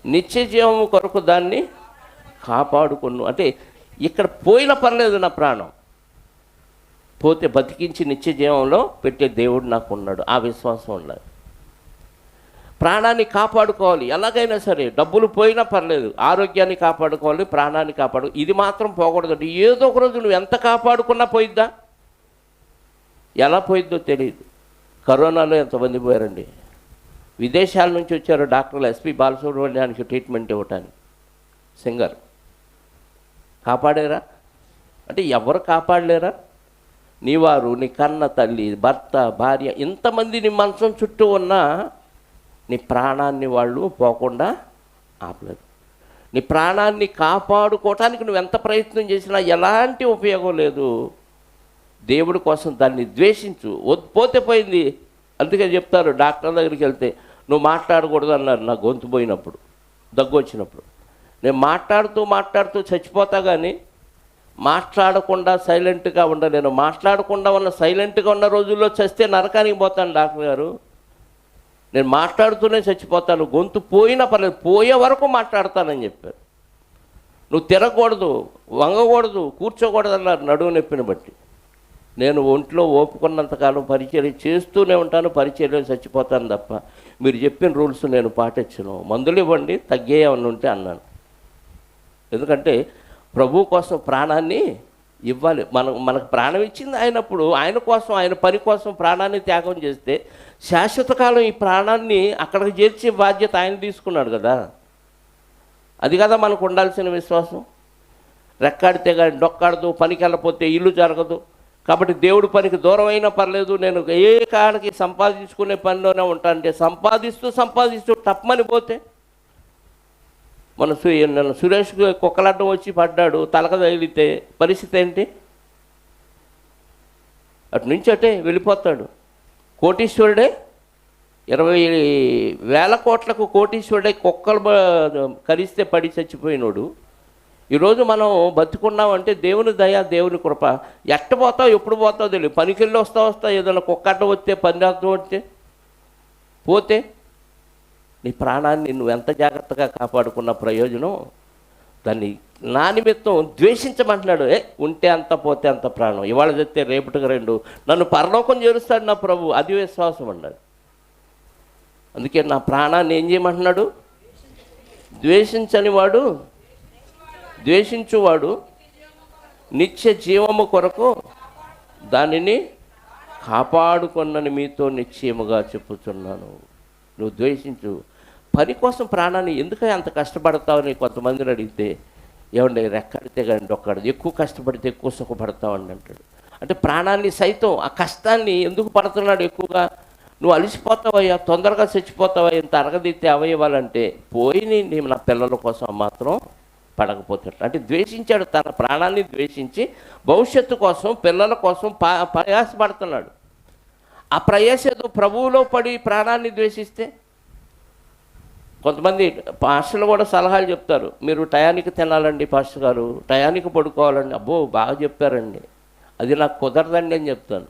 నిత్య జీవము కొరకు దాన్ని కాపాడుకొను. అంటే ఇక్కడ పోయినా పర్లేదు, నా ప్రాణం పోతే బతికించి నిత్య జీవంలో పెట్టే దేవుడు నాకు ఉన్నాడు. ఆ విశ్వాసం ఉండాలి. ప్రాణాన్ని కాపాడుకోవాలి ఎలాగైనా సరే. డబ్బులు పోయినా పర్లేదు, ఆరోగ్యాన్ని కాపాడుకోవాలి, ప్రాణాన్ని ఇది మాత్రం పోకూడదు. ఏదో ఒక రోజు నువ్వు ఎంత కాపాడుకున్నా పోయిద్దా? ఎలా పోయిద్దో తెలియదు. కరోనాలో ఎంతమంది పోయారండి. విదేశాల నుంచి వచ్చారు డాక్టర్లు ఎస్పి బాలసుబ్రహ్మణ్యానికి ట్రీట్మెంట్ ఇవ్వటానికి. సింగర్ కాపాడారా? అంటే ఎవరు కాపాడలేరా? నీ వారు, నీ కన్న తల్లి, భర్త, భార్య, ఇంతమంది నీ మంచం చుట్టూ ఉన్నా నీ ప్రాణాన్ని వాళ్ళు పోకుండా ఆపలేదు. నీ ప్రాణాన్ని కాపాడుకోవటానికి నువ్వు ఎంత ప్రయత్నం చేసినా ఎలాంటి ఉపయోగం లేదు. దేవుడి కోసం దాన్ని ద్వేషించు. పోతే పోయింది. అందుకే చెప్తారు డాక్టర్ దగ్గరికి వెళ్తే, నువ్వు మాట్లాడకూడదు అన్నారు నా గొంతు పోయినప్పుడు, దగ్గు వచ్చినప్పుడు. నేను మాట్లాడుతూ చచ్చిపోతా, కానీ మాట్లాడకుండా సైలెంట్గా ఉండలేను. మాట్లాడకుండా సైలెంట్గా ఉన్న రోజుల్లో చస్తే నరకానికి పోతాను డాక్టర్ గారు. నేను మాట్లాడుతూనే చచ్చిపోతాను, గొంతు పోయినా పర్లేదు, పోయే వరకు మాట్లాడతానని చెప్పారు. నువ్వు తిరగకూడదు, వంగకూడదు, కూర్చోకూడదు అన్నారు నడువు నొప్పిని బట్టి. నేను ఒంట్లో ఓపుకున్నంతకాలం పరిచర్య చేస్తూనే ఉంటాను, పరిచర్యలో చచ్చిపోతాను తప్ప మీరు చెప్పిన రూల్స్ నేను పాటించను. మందులు ఇవ్వండి, తగ్గేయమని ఉంటే అన్నాను. ఎందుకంటే ప్రభు కోసం ప్రాణాన్ని ఇవ్వాలి. మనకు ప్రాణం ఇచ్చింది ఆయనప్పుడు, ఆయన కోసం, ఆయన పని కోసం ప్రాణాన్ని త్యాగం చేస్తే శాశ్వత కాలం ఈ ప్రాణాన్ని అక్కడికి చేర్చే బాధ్యత ఆయన తీసుకున్నాడు కదా. అది కదా మనకు ఉండాల్సిన విశ్వాసం. రెక్కాడితే కానీ డొక్కాడదు, పనికి వెళ్ళకపోతే ఇల్లు జరగదు. కాబట్టి దేవుడి పనికి దూరం అయినా పర్లేదు, నేను ఏ కాడికి సంపాదించుకునే పనిలోనే ఉంటానంటే సంపాదిస్తూ టప్మని పోతే, నన్ను సురేష్కి కుక్కలడ్డం వచ్చి పడ్డాడు, తలక తగిలితే పరిస్థితి ఏంటి? అటు నుంచి అటే వెళ్ళిపోతాడు. కోటీశ్వరుడే 20,000 కోట్లకు కోటీశ్వరుడే కుక్కలు కరిస్తే పడి చచ్చిపోయినోడు. ఈరోజు మనం బతుకున్నామంటే దేవుని దయ, దేవుని కృప. ఎట్ట పోతావు, ఎప్పుడు పోతావు తెలియదు. పనికెళ్ళి వస్తా ఏదైనా కుక్కడ్డ వస్తే, పందార్థం వస్తే పోతే నీ ప్రాణాన్ని నువ్వు ఎంత జాగ్రత్తగా కాపాడుకున్న ప్రయోజనం. దాన్ని నా నిమిత్తం ద్వేషించమంటున్నాడు. ఉంటే అంత, పోతే అంత ప్రాణం. ఇవాళ చెప్తే రేపటికి 2 నన్ను పరలోకం చేరుస్తాడు నా ప్రభు. అది విశ్వాసం అన్నాడు. అందుకే నా ప్రాణాన్ని ఏం చేయమంటున్నాడు? ద్వేషించువాడు నిత్య జీవము కొరకు దానిని కాపాడుకొన్నని మీతో నిశ్చయముగా చెప్పుతున్నాను. నువ్వు ద్వేషించు. పని కోసం ప్రాణాన్ని ఎందుకు అంత కష్టపడతావని కొంతమందిని అడిగితే, ఏమండి రెక్కడితే కానీ డొక్కడదు, ఎక్కువ కష్టపడితే ఎక్కువ సుఖపడతావని అంటాడు. అంటే ప్రాణాన్ని సైతం ఆ కష్టాన్ని ఎందుకు పడుతున్నాడు ఎక్కువగా? నువ్వు అలసిపోతావయ్యా, తొందరగా చచ్చిపోతావయ్యా, ఇంత అరగదీస్తే అవయవాలంటే పోయి నేను నా పిల్లల కోసం మాత్రం పడకపోతే. అంటే ద్వేషించాడు, తన ప్రాణాన్ని ద్వేషించి భవిష్యత్తు కోసం, పిల్లల కోసం ప్రయాసపడుతున్నాడు. ఆ ప్రయాసతో ప్రభువులో పడి ప్రాణాన్ని ద్వేషిస్తే, కొంతమంది పాస్టర్లు కూడా సలహాలు చెప్తారు. మీరు టయానికి తినాలండి పాస్టర్ గారు, టయానికి పడుకోవాలండి. అబ్బో బాగా చెప్పారండి, అది నాకు కుదరదండి అని చెప్తాను.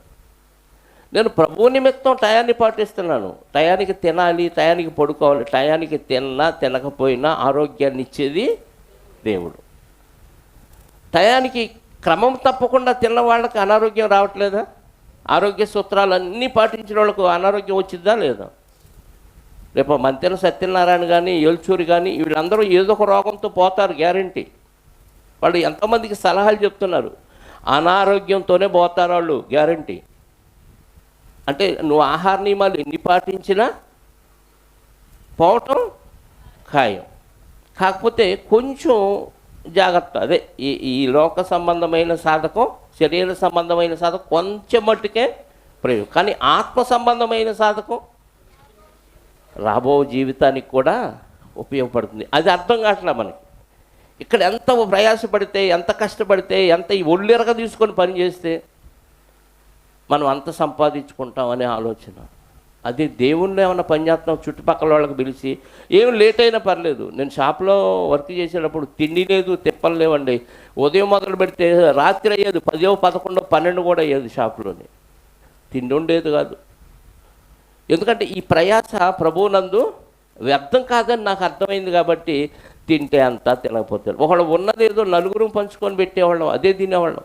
నేను ప్రభువు నిమిత్తం టయాన్ని పాటిస్తున్నాను. టయానికి తినాలి, టయానికి పడుకోవాలి. టయానికి తినకపోయినా ఆరోగ్యాన్ని ఇచ్చేది దేవుడు. టయానికి క్రమం తప్పకుండా తిన్న వాళ్ళకి అనారోగ్యం రావట్లేదా? ఆరోగ్య సూత్రాలన్నీ పాటించిన వాళ్ళకు అనారోగ్యం వచ్చిందా లేదా? రేపు మంతెన సత్యనారాయణ కానీ, ఏల్చూరి కానీ, వీళ్ళందరూ ఏదో ఒక రోగంతో పోతారు గ్యారంటీ. వాళ్ళు ఎంతమందికి సలహాలు చెప్తున్నారు, అనారోగ్యంతోనే పోతారు వాళ్ళు గ్యారంటీ. అంటే నువ్వు ఆహార నియమాలు ఎన్ని పాటించినా పోవటం ఖాయం. కాకపోతే కొంచెం జాగ్రత్త. అదే ఈ లోక సంబంధమైన సాధకం, శరీర సంబంధమైన సాధకం కొంచెం మట్టుకే ప్రయోజనం. కానీ ఆత్మ సంబంధమైన సాధకం రాబో జీవితానికి కూడా ఉపయోగపడుతుంది. అది అర్థం కావట్లే మనకి. ఇక్కడ ఎంత ప్రయాసపడితే, ఎంత కష్టపడితే, ఎంత ఈ ఒళ్ళెరగ తీసుకొని పనిచేస్తే మనం అంత సంపాదించుకుంటామనే ఆలోచన. అది దేవుణ్ణి ఏమన్నా పనిచేస్తున్నాం, చుట్టుపక్కల వాళ్ళకి పిలిచి ఏం లేట్ అయినా పర్లేదు. నేను షాప్లో వర్క్ చేసేటప్పుడు తిండి లేదు, తిప్పలు లేవండి. ఉదయం మొదలు పెడితే రాత్రి అయ్యేది 10, 11, 12 కూడా అయ్యేది షాప్లోని. తిండి ఉండేది కాదు. ఎందుకంటే ఈ ప్రయాస ప్రభువునందు వ్యర్థం కాదని నాకు అర్థమైంది. కాబట్టి తింటే అంతా, తినకపోతే ఒకళ్ళు ఉన్నదేదో నలుగురు పంచుకొని పెట్టేవాళ్ళం, అదే తినేవాళ్ళం.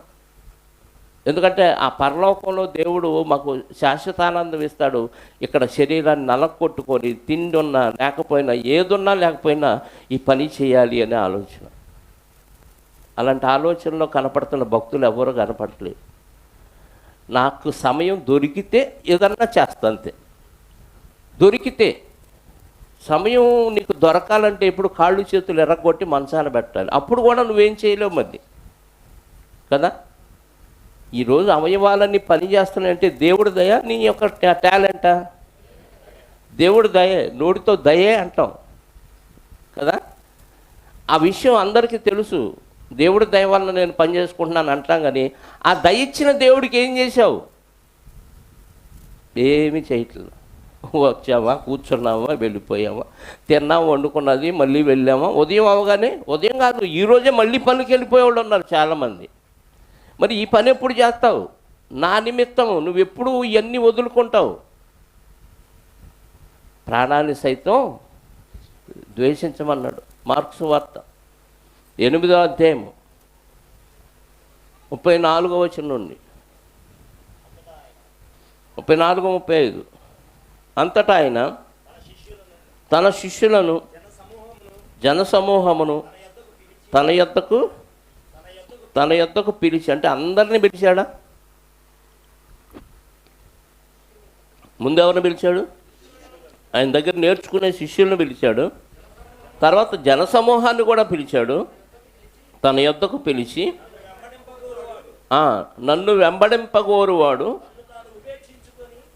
ఎందుకంటే ఆ పరలోకంలో దేవుడు మాకు శాశ్వతానందం ఇస్తాడు. ఇక్కడ శరీరాన్ని నలకొట్టుకొని తిండి ఉన్నా లేకపోయినా, ఏదున్నా లేకపోయినా ఈ పని చేయాలి అనే ఆలోచన. అలాంటి ఆలోచనలో కనపడుతున్న భక్తులు ఎవరు కనపడట్లేదు. నాకు సమయం దొరికితే ఏదన్నా చేస్తా అంతే. దొరికితే సమయం నీకు దొరకాలంటే ఇప్పుడు కాళ్ళు చేతులు ఎర్రగొట్టి మంచాన పెట్టాలి. అప్పుడు కూడా నువ్వేం చేయలేవు మరి కదా. ఈరోజు అవయవాలన్నీ పని చేస్తున్నాయంటే దేవుడి దయ, నీ యొక్క టాలెంటా? దేవుడి దయే. నోటితో దయే అంటాం కదా. ఆ విషయం అందరికీ తెలుసు. దేవుడి దయ వల్ల నేను పని చేసుకుంటున్నాను అంటాం. కానీ ఆ దయ ఇచ్చిన దేవుడికి ఏం చేసావు? ఏమీ చేయట్లేదు. వచ్చామా, కూర్చున్నామా, వెళ్ళిపోయామా, తిన్నామా, వండుకున్నది, మళ్ళీ వెళ్ళామా. ఉదయం అవగానే, ఉదయం కాదు ఈరోజే మళ్ళీ పనికి వెళ్ళిపోయేవాళ్ళు ఉన్నారు చాలామంది. మరి ఈ పని ఎప్పుడు చేస్తావు? నా నిమిత్తం నువ్వెప్పుడు ఇవన్నీ వదులుకుంటావు? ప్రాణాన్ని సైతం ద్వేషించమన్నాడు. మార్కు సువార్త 8వ అధ్యాయం 34వ వచనం నుండి 34, 35. అంతటా ఆయన తన శిష్యులను జనసమూహమును తన యొద్దకు తన యొద్దకు పిలిచి, అంటే అందరినీ పిలిచాడా? ముందు ఎవరిని పిలిచాడు? ఆయన దగ్గర నేర్చుకునే శిష్యులను పిలిచాడు. తర్వాత జనసమూహాన్ని కూడా పిలిచాడు. తన యొద్దకు పిలిచి, నన్ను వెంబడింపగోరువాడు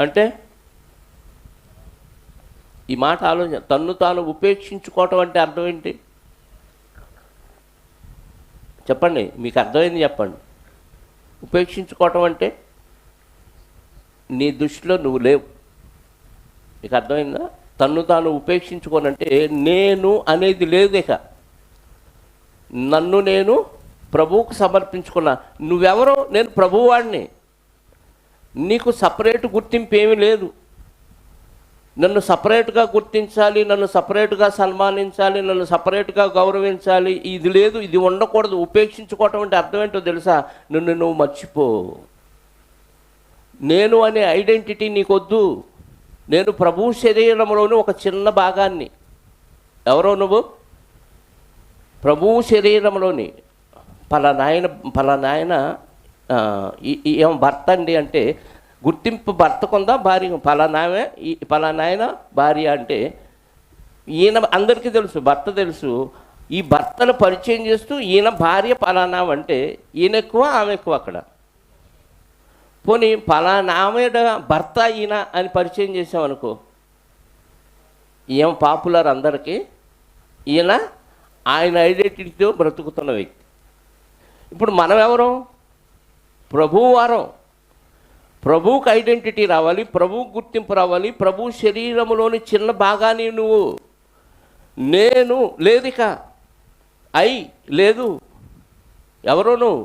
అంటే ఈ మాట ఆలోచన. తన్ను తాను ఉపేక్షించుకోవటం అంటే అర్థం ఏంటి చెప్పండి? మీకు అర్థమైంది చెప్పండి. ఉపేక్షించుకోవటం అంటే నీ దృష్టిలో నువ్వు లేవు. మీకు అర్థమైందా? తన్ను తాను ఉపేక్షించుకోనంటే నేను అనేది లేదు. ఇక నన్ను నేను ప్రభువుకు సమర్పించుకున్నా. నువ్వెవరో? నేను ప్రభువాడిని. నీకు సపరేట్ గుర్తింపు ఏమీ లేదు. నన్ను సపరేట్గా గుర్తించాలి, నన్ను సపరేట్గా సన్మానించాలి, నన్ను సపరేట్గా గౌరవించాలి, ఇది లేదు, ఇది ఉండకూడదు. ఉపేక్షించుకోవటం అంటే అర్థం ఏంటో తెలుసా? నువ్వు మర్చిపో. నేను అనే ఐడెంటిటీ నీకొద్దు. నేను ప్రభు శరీరంలోని ఒక చిన్న భాగాన్ని. ఎవరో నువ్వు? ప్రభు శరీరంలోని పలానాయన ఏం భర్త అండి అంటే గుర్తింపు భర్తకుందా? భార్య పలానాయన భార్య అంటే ఈయన అందరికీ తెలుసు, భర్త తెలుసు. ఈ భర్తను పరిచయం చేస్తూ ఈయన భార్య పలానా అంటే ఈయన ఎక్కువ, ఆమె ఎక్కువ. అక్కడ పోనీ పలానామెడ భర్త ఈయన అని పరిచయం చేసామనుకో, ఏం పాపులర్ అందరికీ. ఈయన ఆయన ఐడెంటిటీతో బ్రతుకుతున్న వ్యక్తి. ఇప్పుడు మనం ఎవరం? ప్రభువు వారం. ప్రభువుకి ఐడెంటిటీ రావాలి, ప్రభువుకు గుర్తింపు రావాలి. ప్రభు శరీరంలోని చిన్న భాగాన్ని నువ్వు. నేను లేదు, ఇక లేదు. ఎవరో నువ్వు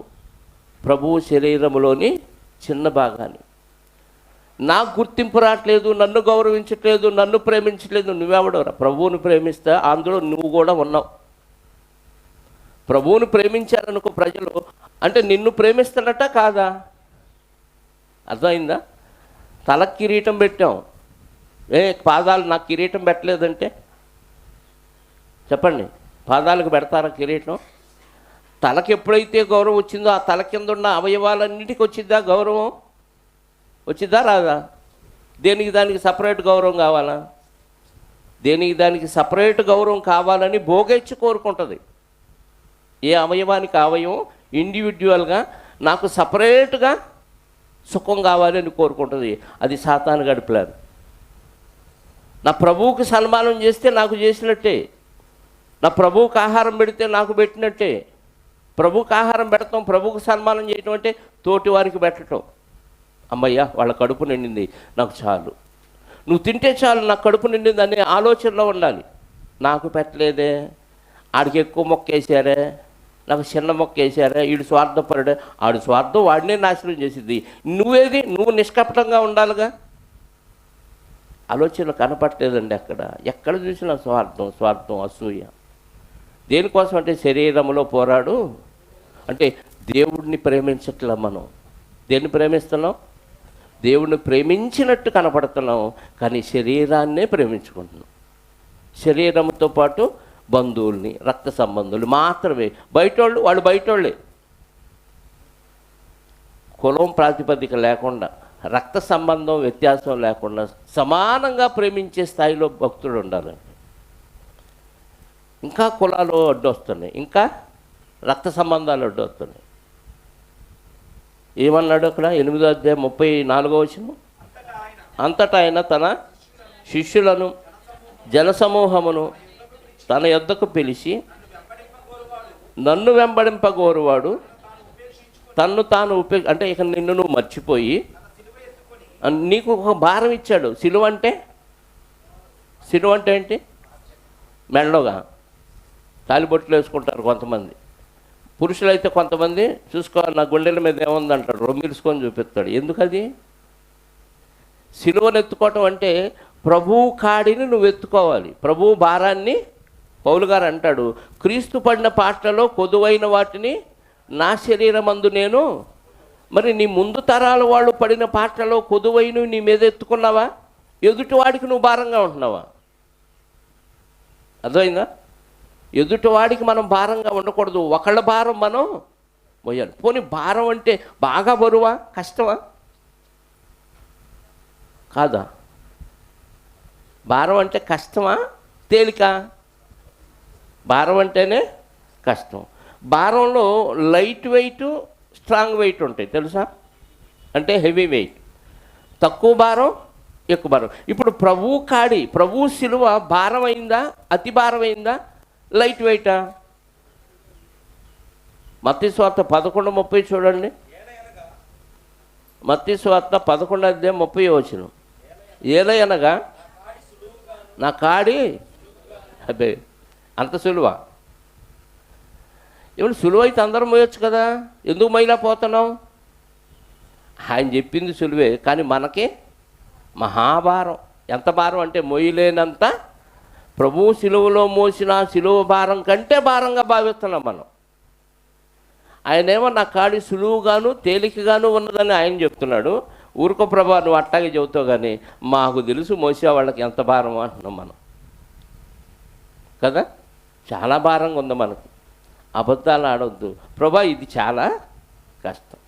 ప్రభువు శరీరంలోని చిన్న భాగాన్ని. నాకు గుర్తింపు రావట్లేదు, నన్ను గౌరవించట్లేదు, నన్ను ప్రేమించట్లేదు. నువ్వెవడోరా? ప్రభువుని ప్రేమిస్తే అందులో నువ్వు కూడా ఉన్నావు. ప్రభువుని ప్రేమించారనుకో ప్రజలు, అంటే నిన్ను ప్రేమిస్తాడట కాదా? అర్థమైందా? తలకు కిరీటం పెట్టాం, పాదాలు నాకు కిరీటం పెట్టలేదంటే చెప్పండి, పాదాలకు పెడతారా కిరీటం? తలకి ఎప్పుడైతే గౌరవం వచ్చిందో ఆ తల కింద ఉన్న అవయవాలన్నిటికీ వచ్చిద్దా గౌరవం? వచ్చిద్దా రాదా? దేనికి దానికి సపరేట్ గౌరవం కావాలా? దేనికి దానికి సపరేట్ గౌరవం కావాలని భోగేచ్చి కోరుకుంటుంది. ఏ అవయవానికి అవయవం ఇండివిజువల్గా నాకు సపరేట్గా సుఖం కావాలని కోరుకుంటుంది. అది సాతాను గాడి ప్లాన్. నా ప్రభువుకి సన్మానం చేస్తే నాకు చేసినట్టే, నా ప్రభువుకి ఆహారం పెడితే నాకు పెట్టినట్టే. ప్రభువుకి ఆహారం పెడతాం, ప్రభువుకి సన్మానం చేయటం అంటే తోటి వారికి పెట్టడం. అమ్మయ్య వాళ్ళ కడుపు నిండింది, నాకు చాలు. నువ్వు తింటే చాలు, నాకు కడుపు నిండింది అనే ఆలోచనలో ఉండాలి. నాకు పెట్టలేదే, ఆడికి ఎక్కువ మొక్క వేసారే, నాకు చిన్న మొక్క వేసారే, వీడు స్వార్థపరుడే. ఆడు స్వార్థం వాడినే నాశనం చేసింది. నువ్వేది? నువ్వు నిష్కపటంగా ఉండాలిగా. ఆలోచనలు కనపట్టలేదండి అక్కడ. ఎక్కడ చూసినా స్వార్థం, అసూయ. దేనికోసం అంటే శరీరంలో పోరాడు. అంటే దేవుడిని ప్రేమించట్లా మనం. దేన్ని ప్రేమిస్తున్నాం? దేవుడిని ప్రేమించినట్టు కనపడుతున్నాం, కానీ శరీరాన్నే ప్రేమించుకుంటున్నాం. శరీరంతో పాటు బంధువుల్ని, రక్త సంబంధులు మాత్రమే. బయటోళ్ళు వాళ్ళు బయటోళ్ళే. కులం ప్రాతిపదిక లేకుండా, రక్త సంబంధం వ్యత్యాసం లేకుండా సమానంగా ప్రేమించే స్థాయిలో భక్తుడు ఉండాలండి. ఇంకా కులాలు అడ్డొస్తున్నాయి, ఇంకా రక్త సంబంధాలు అడ్డొస్తున్నాయి. ఏమన్నాడు అక్కడ 8వ అధ్యాయం 34వ వచనం? అంతటా ఆయన తన శిష్యులను జనసమూహమును తన యొద్దకు పిలిచి, నన్ను వెంబడింపగోరువాడు తన్ను తాను అంటే ఇక నిన్ను నువ్వు మర్చిపోయి నీకు ఒక భారం ఇచ్చాడు. సిలువ అంటే ఏంటి? మెడలోగా తాలిబొట్లు వేసుకుంటారు కొంతమంది. పురుషులైతే కొంతమంది చూసుకోవాలి, నా గుండెల మీద ఏముందంటాడు, రొమ్మిరుసుకొని చూపిస్తాడు. ఎందుకది? సిలువను ఎత్తుకోవటం అంటే ప్రభువు కాడిని నువ్వు ఎత్తుకోవాలి, ప్రభువు భారాన్ని. పౌలు గారు అంటాడు, క్రీస్తు పడిన పాటలలో కొదువైన వాటిని నా శరీరమందు నేను. మరి నీ ముందు తరాల వాళ్ళు పడిన పాటలలో కొదువైనవి నీ మీద ఎత్తుకున్నావా? ఎదుటివాడికి నువ్వు భారంగా ఉంటున్నావా? అర్థమైందా? ఎదుటివాడికి మనం భారంగా ఉండకూడదు. ఒకళ్ళ భారం మనం మోయాలి. పోనీ భారం అంటే బాగా బరువా, కష్టమా? కాదా? భారం అంటే కష్టమా, తేలిక? భారం అంటేనే కష్టం. భారంలో లైట్ వెయిట్, స్ట్రాంగ్ వెయిట్ ఉంటాయి తెలుసా? అంటే హెవీ వెయిట్, తక్కువ భారం, ఎక్కువ భారం. ఇప్పుడు ప్రభు శిలువ భారం అయిందా, అతి భారం అయిందా, లైట్ వెయిటా? మత్తయి సువార్త 11:30 చూడండి. మత్తయి సువార్త 11:30 ఏలయనగా నా కాడి, అదే అంత సులువా? ఏమన్నా సులువు అయితే అందరం మోయొచ్చు కదా, ఎందుకు మైలాపోతున్నాం? ఆయన చెప్పింది సులువే, కానీ మనకి మహాభారం. ఎంత భారం అంటే మోయలేనంత. ప్రభువు శిలువలో మోసిన శిలువ భారం కంటే భారంగా భావిస్తున్నాం మనం. ఆయనేమో నా కాడి సులువుగాను తేలికగాను ఉన్నదని ఆయన చెప్తున్నాడు. ఊరుకో ప్రభా నువ్వు అట్టాగే చెబుతావు, కానీ మాకు తెలుసు మోసే వాళ్ళకి ఎంత భారం అంటున్నాం మనం కదా. చాలా భారంగా ఉంది మనకి. అబద్ధాలు ఆడొద్దు. ప్రభా ఇది చాలా కష్టం,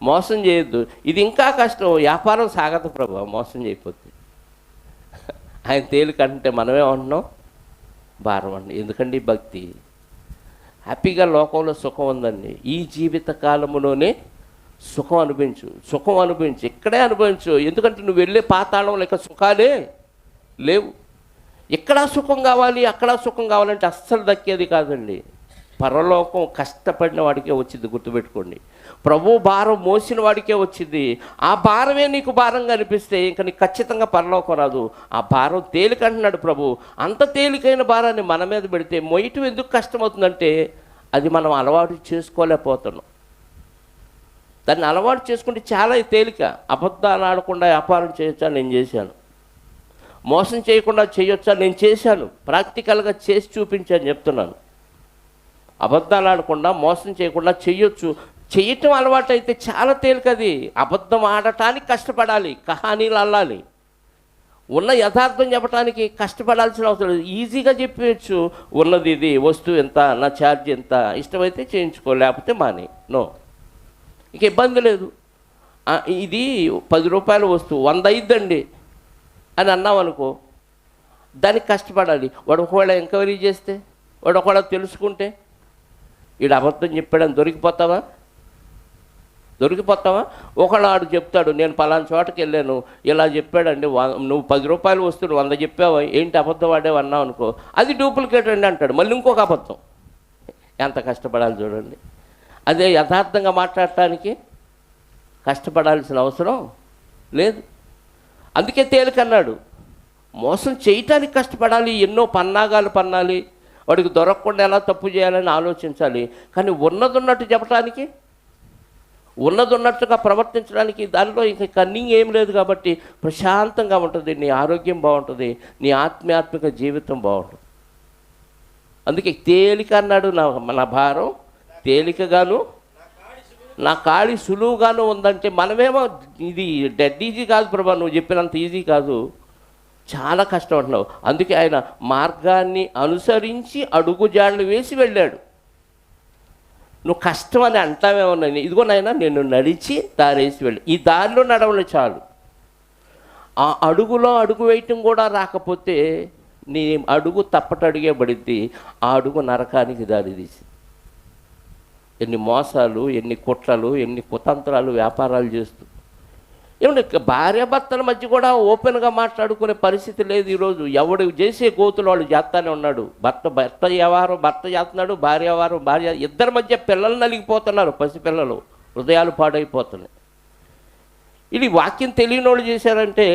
మోసం చేయొద్దు, ఇది ఇంకా కష్టం, వ్యాపారం సాగదు ప్రభా మోసం చేయకపోతే. ఆయన తేలికంటే మనమేమంటున్నాం భారం అండి. ఎందుకండి భక్తి? హ్యాపీగా లోకంలో సుఖం ఉందండి. ఈ జీవిత కాలంలోనే సుఖం అనుభవించు, ఇక్కడే అనుభవించు. ఎందుకంటే నువ్వు వెళ్ళే పాతాళం లేక సుఖాలే లేవు. ఇక్కడ సుఖం కావాలి, అక్కడ సుఖం కావాలంటే అస్సలు దక్కేది కాదండి. పరలోకం కష్టపడిన వాడికే వచ్చింది, గుర్తుపెట్టుకోండి. ప్రభు భారం మోసిన వాడికే వచ్చింది. ఆ భారమే నీకు భారంగా అనిపిస్తే ఇంకా నీకు ఖచ్చితంగా పరలోకం రాదు. ఆ భారం తేలిక అంటున్నాడు ప్రభు. అంత తేలికైన భారాన్ని మన మీద పెడితే మొయ్యటం ఎందుకు కష్టమవుతుందంటే అది మనం అలవాటు చేసుకోలేకపోతున్నాం. దాన్ని అలవాటు చేసుకుంటే చాలా తేలిక. అబద్ధాలు ఆడకుండా వ్యాపారం చేయొచ్చా, నేను చేశాను. మోసం చేయకుండా చేయొచ్చా, నేను చేశాను. ప్రాక్టికల్గా చేసి చూపించాను, చెప్తున్నాను. అబద్ధాలు ఆడకుండా మోసం చేయకుండా చేయొచ్చు. చేయటం అలవాటు అయితే చాలా తేలికది. అబద్ధం ఆడటానికి కష్టపడాలి, కహానీలు అల్లాలి, ఉన్న యథార్థం చెప్పడానికి కష్టపడాల్సిన అవసరం లేదు. ఈజీగా చెప్పవచ్చు, ఉన్నది ఇది, వస్తువు ఎంత, నా ఛార్జ్ ఎంత, ఇష్టమైతే చేయించుకో, లేకపోతే మాని, నో, ఇక ఇబ్బంది లేదు. ఇది 10 రూపాయల వస్తువు 100 అయిద్దండి అని అన్నాం అనుకో, దానికి కష్టపడాలి. వాడు ఒకవేళ ఎంక్వైరీ చేస్తే, వాడు ఒకవేళ తెలుసుకుంటే, వీడు అబద్ధం చెప్పాడని దొరికిపోతావా? ఒకనాడు చెప్తాడు, నేను పలానా చోటకి వెళ్ళాను, ఇలా చెప్పాడండి, నువ్వు 10 రూపాయల వస్తువులు 100 చెప్పావా, ఏంటి అబద్ధం వాడేవి అన్నావు అనుకో, అది డూప్లికేట్ అండి అంటాడు. మళ్ళీ ఇంకొక అబద్ధం. ఎంత కష్టపడాలి చూడండి. అదే యథార్థంగా మాట్లాడటానికి కష్టపడాల్సిన అవసరం లేదు. అందుకే తేలికన్నాడు. మోసం చేయటానికి కష్టపడాలి, ఎన్నో పన్నాగాలు పన్నాలి, వాడికి దొరకకుండా ఎలా తప్పు చేయాలని ఆలోచించాలి. కానీ ఉన్నదున్నట్టు చెప్పడానికి, ఉన్నదున్నట్టుగా ప్రవర్తించడానికి దానిలో ఇంక కన్నింగ్ ఏం లేదు. కాబట్టి ప్రశాంతంగా ఉంటుంది, నీ ఆరోగ్యం బాగుంటుంది, నీ ఆధ్యాత్మిక జీవితం బాగుంటుంది. అందుకే తేలిక అన్నాడు. నా భారం తేలికగాను నా కాడి సులువుగాను ఉందంటే మనమేమో ఇది డెడ్ ఈజీ కాదు ప్రభా, నువ్వు చెప్పినంత ఈజీ కాదు, చాలా కష్టం అంటున్నావు. అందుకే ఆయన మార్గాన్ని అనుసరించి అడుగుజాడలు వేసి వెళ్ళాడు. నువ్వు కష్టం అని అంటావేమన్నా, ఇదిగో నాయనా నేను నడిచి దారేసి వెళ్ళి, ఈ దారిలో నడవలే చాలు. ఆ అడుగులో అడుగు వేయటం కూడా రాకపోతే నీ అడుగు తప్పటడుగే పడిద్ది, ఆ అడుగు నరకానికి దారి తీసి. ఎన్ని మోసాలు, ఎన్ని కుట్రలు, ఎన్ని కుతంత్రాలు, వ్యాపారాలు చేస్తూ. ఏమంటే భార్యాభర్తల మధ్య కూడా ఓపెన్గా మాట్లాడుకునే పరిస్థితి లేదు ఈరోజు. ఎవడు చేసే గోతులు వాళ్ళు చేస్తానే ఉన్నాడు. భర్త వ్యవహారం భర్త చేస్తున్నాడు, భార్య వ్యవహారం భార్య. ఇద్దరి మధ్య పిల్లలు నలిగిపోతున్నారు, పసిపిల్లలు, హృదయాలు పాడైపోతున్నాయి. ఇది వాక్యం తెలియని వాళ్ళు చేశారంటే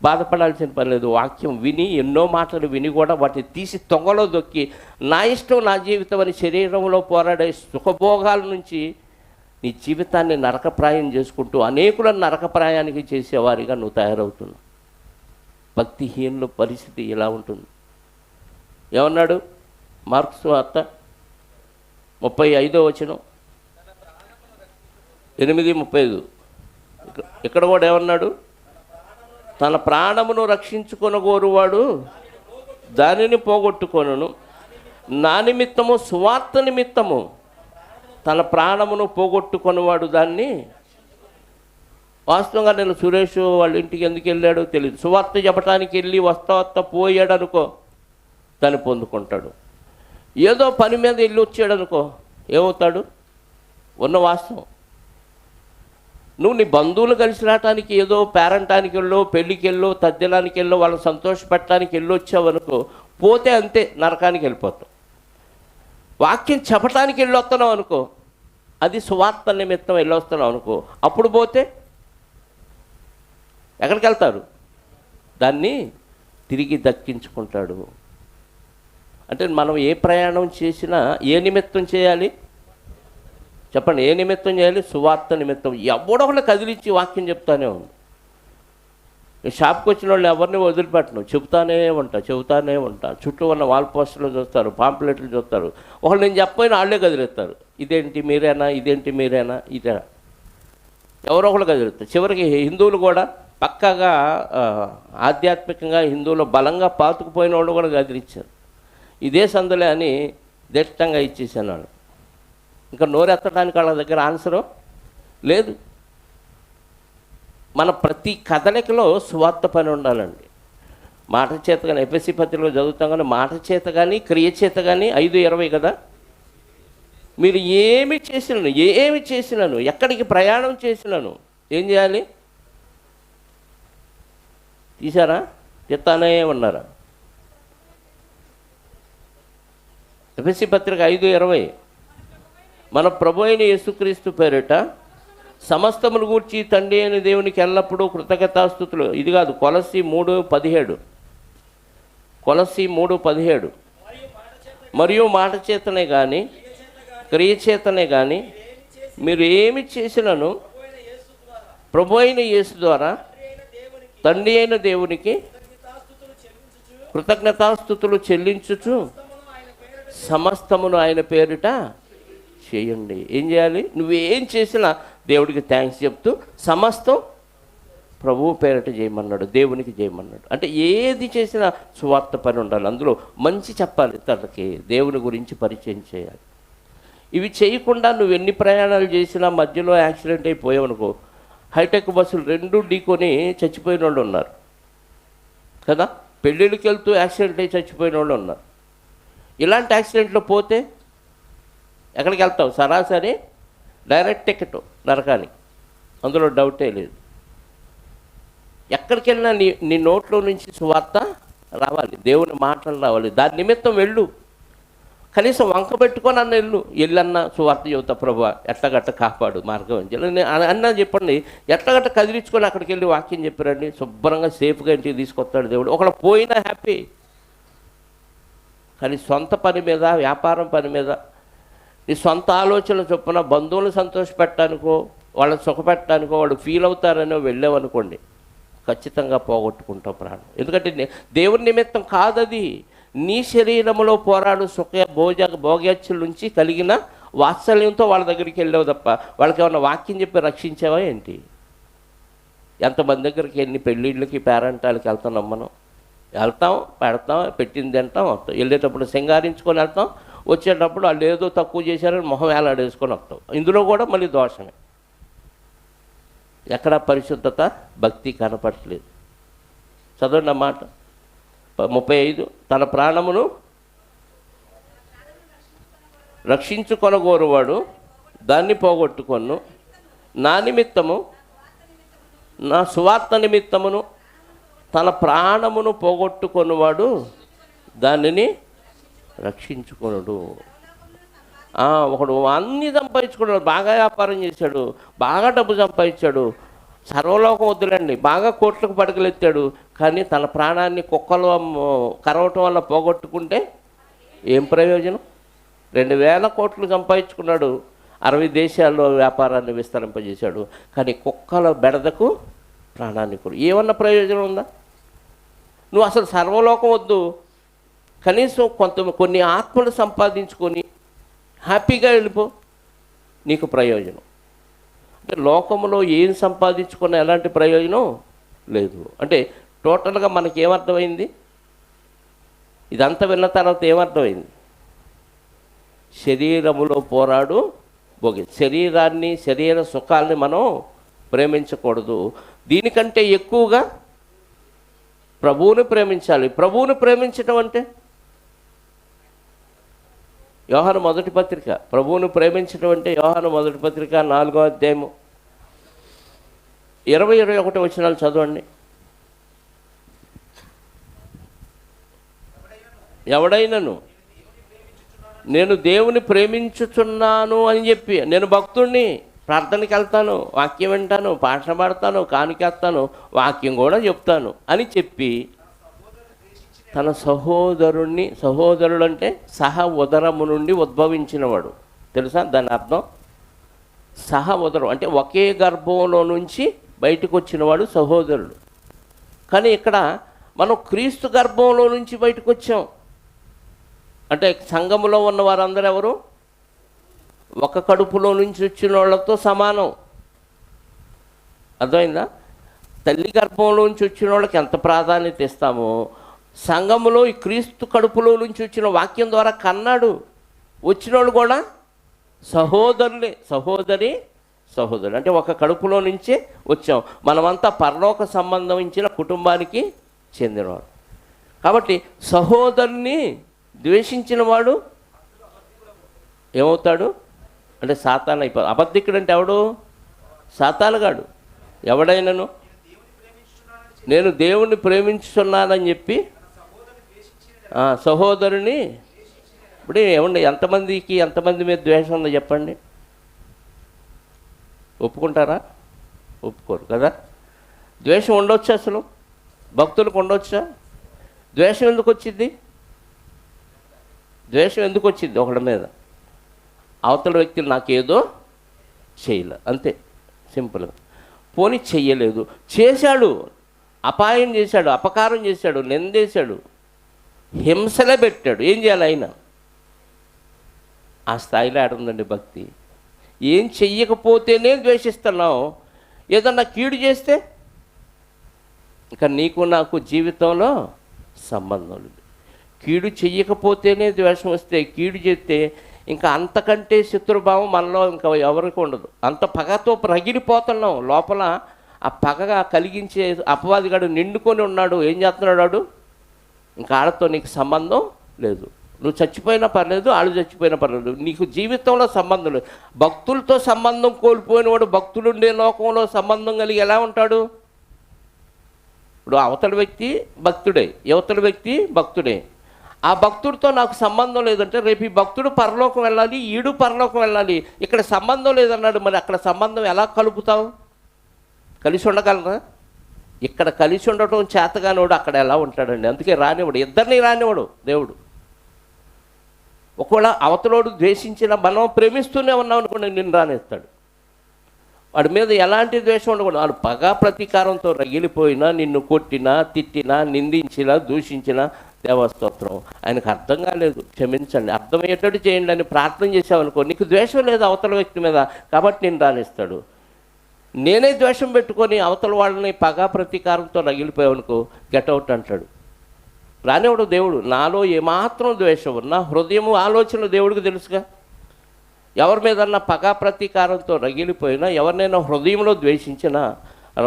బాధపడాల్సిన పని లేదు. వాక్యం విని, ఎన్నో మాటలు విని కూడా వాటిని తీసి తొంగలో దొక్కి నా ఇష్టం నా జీవితం అని శరీరంలో పోరాడే సుఖభోగాల నుంచి నీ జీవితాన్ని నరకప్రాయం చేసుకుంటూ అనేకులను నరకప్రాయానికి చేసేవారిగా నువ్వు తయారవుతున్నావు. భక్తిహీనుల పరిస్థితి ఇలా ఉంటుంది. ఏమన్నాడు? మార్కు సువార్త 35వ వచనం 8:35. ఇక్కడ కూడా ఏమన్నాడు? తన ప్రాణమును రక్షించుకొనగోరువాడు దానిని పోగొట్టుకొనును, నా నిమిత్తము సువార్త నిమిత్తము తన ప్రాణమును పోగొట్టుకున్నవాడు దాన్ని. వాస్తవంగా నేను సురేష్ వాళ్ళ ఇంటికి ఎందుకు వెళ్ళాడో తెలియదు. సువార్త చెప్పడానికి వెళ్ళి వస్తా పోయాడు అనుకో, దాన్ని పొందుకుంటాడు. ఏదో పని మీద వెళ్ళి వచ్చాడు అనుకో, ఏమవుతాడు? ఉన్న వాస్తవం. నువ్వు నీ బంధువులు కలిసి రావటానికి ఏదో పేరంటానికి వెళ్ళో, పెళ్ళికి వెళ్ళో, తద్దినానికి వెళ్ళో, వాళ్ళని సంతోషపెట్టడానికి వెళ్ళి వచ్చావు అనుకో, పోతే అంతే, నరకానికి వెళ్ళిపోతావు. వాక్యం చెప్పటానికి వెళ్ళి వస్తున్నావు అనుకో, అది సువార్త నిమిత్తం వెళ్ళి వస్తున్నావు అనుకో, అప్పుడు పోతే ఎక్కడికి వెళ్తారు? దాన్ని తిరిగి దక్కించుకుంటాడు. అంటే మనం ఏ ప్రయాణం చేసినా ఏ నిమిత్తం చేయాలి చెప్పండి? ఏ నిమిత్తం చేయాలి? సువార్త నిమిత్తం. ఎవడొకళ్ళు కదిలించి వాక్యం చెప్తానే ఉంది. షాప్కి వచ్చిన వాళ్ళు ఎవరిని వదిలిపెట్టను, చెబుతానే ఉంటా. చుట్టూ ఉన్న వాల్ పోస్టర్లు చూస్తారు, పాంప్లెట్లు చూస్తారు. ఒకళ్ళు నేను చెప్పైనా వాళ్ళే కదిలిస్తారు. ఇదేంటి మీరేనా, ఇదే ఎవరో ఒకళ్ళు కదిలిస్తారు. చివరికి హిందువులు కూడా పక్కాగా ఆధ్యాత్మికంగా హిందువులు బలంగా పాతుకుపోయిన వాళ్ళు కూడా కదిలించారు. ఇదే సందులే అని దిట్టంగా ఇచ్చేసాను వాళ్ళు. ఇంకా నోరెత్తడానికి వాళ్ళ దగ్గర ఆన్సరు లేదు. మన ప్రతి కదలికలో సువార్త పని ఉండాలండి. మాట చేత కానీ, ఎఫెసీ పత్రికలో చదువుతాం కానీ, మాట చేత కానీ, క్రియ చేత కానీ. 5:20 కదా. మీరు ఏమి చేసినాను, ఎక్కడికి ప్రయాణం చేసినాను, ఏం చేయాలి? తీశారా? చెప్తానే ఉన్నారా? ఎఫెసీ పత్రిక 5:20, మన ప్రభు అయిన యేసుక్రీస్తు పేరిట సమస్తమును గూర్చి తండ్రి అయిన దేవునికి ఎల్లప్పుడూ కృతజ్ఞతాస్తుతులు. ఇది కాదు, కొలస్సీ 3:17 మరియు మాట చేతనే కానీ, క్రియ చేతనే కానీ మీరు ఏమి చేసినను ప్రభు అయిన యేసు ద్వారా తండ్రి అయిన దేవునికి కృతజ్ఞతాస్తుతులు చెల్లించుచు సమస్తమును ఆయన పేరిట చేయండి. ఏం చేయాలి? నువ్వేం చేసినా దేవుడికి థ్యాంక్స్ చెప్తూ సమస్తం ప్రభువు పేరిట చేయమన్నాడు, దేవునికి చేయమన్నాడు. అంటే ఏది చేసినా సువార్త పని ఉండాలి. అందులో మంచి చెప్పాలి, తనకి దేవుని గురించి పరిచయం చేయాలి. ఇవి చేయకుండా నువ్వు ఎన్ని ప్రయాణాలు చేసినా మధ్యలో యాక్సిడెంట్ అయిపోయావు అనుకో, హైటెక్ బస్సులు 2 ఢీకొని చచ్చిపోయిన వాళ్ళు ఉన్నారు కదా. పెళ్ళిళ్ళకి వెళ్తూ యాక్సిడెంట్ అయి చచ్చిపోయిన వాళ్ళు ఉన్నారు. ఇలాంటి యాక్సిడెంట్లో పోతే ఎక్కడికి వెళ్తావు? సరాసరి డైరెక్ట్ టికెట్ నరకానికి, అందులో డౌటే లేదు. ఎక్కడికి వెళ్ళినా నీ నోట్లో నుంచి సువార్త రావాలి, దేవుని మాటలు రావాలి. దాని నిమిత్తం వెళ్ళు, కనీసం వంక పెట్టుకొని అన్న వెళ్ళన్నా సువార్త చెబుతా, ప్రభు ఎట్టగట్ట కాపాడు మార్గం అన్నా చెప్పండి. ఎట్టగట్ట కదిలించుకొని అక్కడికి వెళ్ళి వాక్యం చెప్పారండి, శుభ్రంగా సేఫ్గా ఇంటికి తీసుకొస్తాడు దేవుడు. ఒకళ్ళు పోయినా హ్యాపీ. కానీ సొంత పని మీద, వ్యాపారం పని మీద, నీ సొంత ఆలోచనలు చొప్పున బంధువులను సంతోషపెట్టడానికో, వాళ్ళని సుఖపెట్టడానికో, వాళ్ళు ఫీల్ అవుతారనో వెళ్ళామనుకోండి, ఖచ్చితంగా పోగొట్టుకుంటాం ప్రాణం. ఎందుకంటే దేవుని నిమిత్తం కాదది. నీ శరీరంలో పోరాడు సుఖ భోగ్యాచుల నుంచి కలిగిన వాత్సల్యంతో వాళ్ళ దగ్గరికి వెళ్ళావు తప్ప వాళ్ళకి ఏమన్నా వాక్యం చెప్పి రక్షించావా ఏంటి? ఎంతమంది దగ్గరికి ఎన్ని పెళ్ళిళ్ళకి పేరంటాలకి వెళ్తున్నాం మనం. వెళ్తాం, పెడతాం, పెట్టింది తింటాం, వస్తాం. వెళ్ళేటప్పుడు సింగారించుకొని వెళ్తాం, వచ్చేటప్పుడు వాళ్ళు ఏదో తక్కువ చేశారని మొహం వేలాడేసుకొని వస్తాం. ఇందులో కూడా మళ్ళీ దోషమే. ఎక్కడ పరిశుద్ధత, భక్తి కనపడట్లేదు. చదవండి అన్నమాట 35. తన ప్రాణమును రక్షించుకొనగోరువాడు దాన్ని పోగొట్టుకొను, నా నిమిత్తము, నా సువార్త నిమిత్తమును తన ప్రాణమును పోగొట్టుకొనివాడు దానిని రక్షించుకొనుడు. ఒకడు అన్నీ సంపాదించుకున్నాడు, బాగా వ్యాపారం చేశాడు, బాగా డబ్బు సంపాదించాడు, సర్వలోకం వద్దులండి, బాగా కోట్లకు పడగలెత్తాడు. కానీ తన ప్రాణాన్ని కుక్కలు కరవటం వల్ల పోగొట్టుకుంటే ఏం ప్రయోజనం? 2000 కోట్లు సంపాదించుకున్నాడు, 60 దేశాల్లో వ్యాపారాన్ని విస్తరింపజేశాడు. కానీ కుక్కల బెడదకు ప్రాణాన్ని కూడా ఏమన్నా ప్రయోజనం ఉందా? నువ్వు అసలు సర్వలోకం వద్దు, కనీసం కొన్ని ఆత్మలు సంపాదించుకొని హ్యాపీగా వెళ్ళిపో, నీకు ప్రయోజనం. అంటే లోకంలో ఏం సంపాదించుకున్న ఎలాంటి ప్రయోజనం లేదు. అంటే టోటల్గా మనకి ఏమర్థమైంది? ఇదంతా విన్న తర్వాత ఏమర్థమైంది? శరీరములో పోరాడు శరీరాన్ని, శరీర సుఖాల్ని మనం ప్రేమించకూడదు. దీనికంటే ఎక్కువగా ప్రభువుని ప్రేమించాలి. ప్రభువుని ప్రేమించడం అంటే యోహాను మొదటి పత్రిక, ప్రభువుని ప్రేమించడం అంటే యోహాను మొదటి పత్రిక 4వ అధ్యాయము 20-21 వచనాలు చదవండి. ఎవడైనను నేను దేవుని ప్రేమించుచున్నాను అని చెప్పి, నేను భక్తుడిని, ప్రార్థనకి వెళ్తాను, వాక్యం వింటాను, పాట పాడతాను, కానుకేస్తాను, వాక్యం కూడా చెప్తాను అని చెప్పి తన సహోదరుడు అంటే సహ ఉదరము నుండి ఉద్భవించినవాడు. తెలుసా దాని అర్థం? సహ ఉదరం అంటే ఒకే గర్భంలో నుంచి బయటకు వచ్చినవాడు సహోదరుడు. కానీ ఇక్కడ మనం క్రీస్తు గర్భంలో నుంచి బయటకు వచ్చాం. అంటే సంఘములో ఉన్న వారందరూ ఎవరు? ఒక కడుపులో నుంచి వచ్చిన వాళ్ళతో సమానం. అర్థమైందా? తల్లి గర్భంలో నుంచి వచ్చిన వాళ్ళకి ఎంత ప్రాధాన్యత ఇస్తామో, సంఘములో ఈ క్రీస్తు కడుపులో నుంచి వచ్చిన వాక్యం ద్వారా కన్నాడు వచ్చిన వాళ్ళు కూడా సహోదరులే. సహోదరుడు అంటే ఒక కడుపులో నుంచే వచ్చాం. మనమంతా పరలోక సంబంధించిన కుటుంబానికి చెందినవాడు. కాబట్టి సహోదరుని ద్వేషించిన వాడు ఏమవుతాడు అంటే సాతాను అయిపోతాడు. అబద్ధికుడు అంటే ఎవడు? సాతానుగాడు. ఎవడైనాను నేను దేవుణ్ణి ప్రేమించుతున్నానని చెప్పి సహోదరుని, ఇప్పుడు ఏమండి ఎంతమంది మీద ద్వేషం ఉందో చెప్పండి. ఒప్పుకుంటారా? ఒప్పుకోరు కదా. ద్వేషం ఉండొచ్చు, అసలు భక్తులకు ఉండొచ్చా? ద్వేషం ఎందుకు వచ్చింది? ఒకడి మీద? అవతల వ్యక్తులు నాకేదో చేయలే, అంతే సింపుల్గా. పోనీ చెయ్యలేదు, చేశాడు, అపాయం చేశాడు, అపకారం చేశాడు, నిందేశాడు, హింసలే పెట్టాడు. ఏం చేయాలి ఆయన? ఆ స్థాయిలో ఆడుందండి భక్తి. ఏం చెయ్యకపోతేనే ద్వేషిస్తున్నావు. ఏదన్నా కీడు చేస్తే ఇంకా నీకు నాకు జీవితంలో సంబంధం లేదు. కీడు చెయ్యకపోతేనే ద్వేషం వస్తే, కీడు చేస్తే ఇంకా అంతకంటే శత్రుభావం మనలో ఇంకా ఎవరికి ఉండదు. అంత పగతో రగిలిపోతున్నాం లోపల. ఆ పగగా కలిగించే అపవాదిగాడు నిండుకొని ఉన్నాడు. ఏం చేస్తున్నాడు వాడు? ఇంకా ఆడతో నీకు సంబంధం లేదు. నువ్వు చచ్చిపోయినా పర్లేదు, వాళ్ళు చచ్చిపోయినా పర్లేదు, నీకు జీవితంలో సంబంధం లేదు. భక్తులతో సంబంధం కోల్పోయిన వాడు భక్తులుండే లోకంలో సంబంధం కలిగి ఎలా ఉంటాడు? ఇప్పుడు అవతల వ్యక్తి భక్తుడే, యువతల వ్యక్తి భక్తుడే. ఆ భక్తుడితో నాకు సంబంధం లేదంటే రేపు ఈ భక్తుడు పరలోకం వెళ్ళాలి, ఈడు పరలోకం వెళ్ళాలి. ఇక్కడ సంబంధం లేదన్నాడు, మరి అక్కడ సంబంధం ఎలా కలుపుతావు? కలిసి ఉండగలరా? ఇక్కడ కలిసి ఉండటం చేతగానివాడు అక్కడ ఎలా ఉంటాడండి? అందుకే రానివాడు, ఇద్దరిని రానివాడు దేవుడు. ఒకవేళ అవతలోడు ద్వేషించిన మనం ప్రేమిస్తూనే ఉన్నాం అనుకోండి, నిన్ను రానిస్తాడు. వాడి మీద ఎలాంటి ద్వేషం ఉండకూడదు. వాడు పగా ప్రతీకారంతో రగిలిపోయినా, నిన్ను కొట్టినా, తిట్టినా, నిందించినా, దూషించినా దేవస్తోత్రం, ఆయనకు అర్థం కాలేదు, క్షమించండి, అర్థమయ్యేటట్టు చేయండి అని ప్రార్థన చేసావనుకో, నీకు ద్వేషం లేదు అవతల వ్యక్తి మీద, కాబట్టి నేను రానిస్తాడు. నేనే ద్వేషం పెట్టుకొని అవతల వాళ్ళని పగా ప్రతీకారంతో రగిలిపోయావనుకో, గెట్అవుట్ అంటాడు. రానివాడు దేవుడు. నాలో ఏమాత్రం ద్వేషం ఉన్నా హృదయము ఆలోచన దేవుడికి తెలుసుగా. ఎవరి మీదన్నా పగా ప్రతీకారంతో రగిలిపోయినా, ఎవరినైనా హృదయంలో ద్వేషించినా,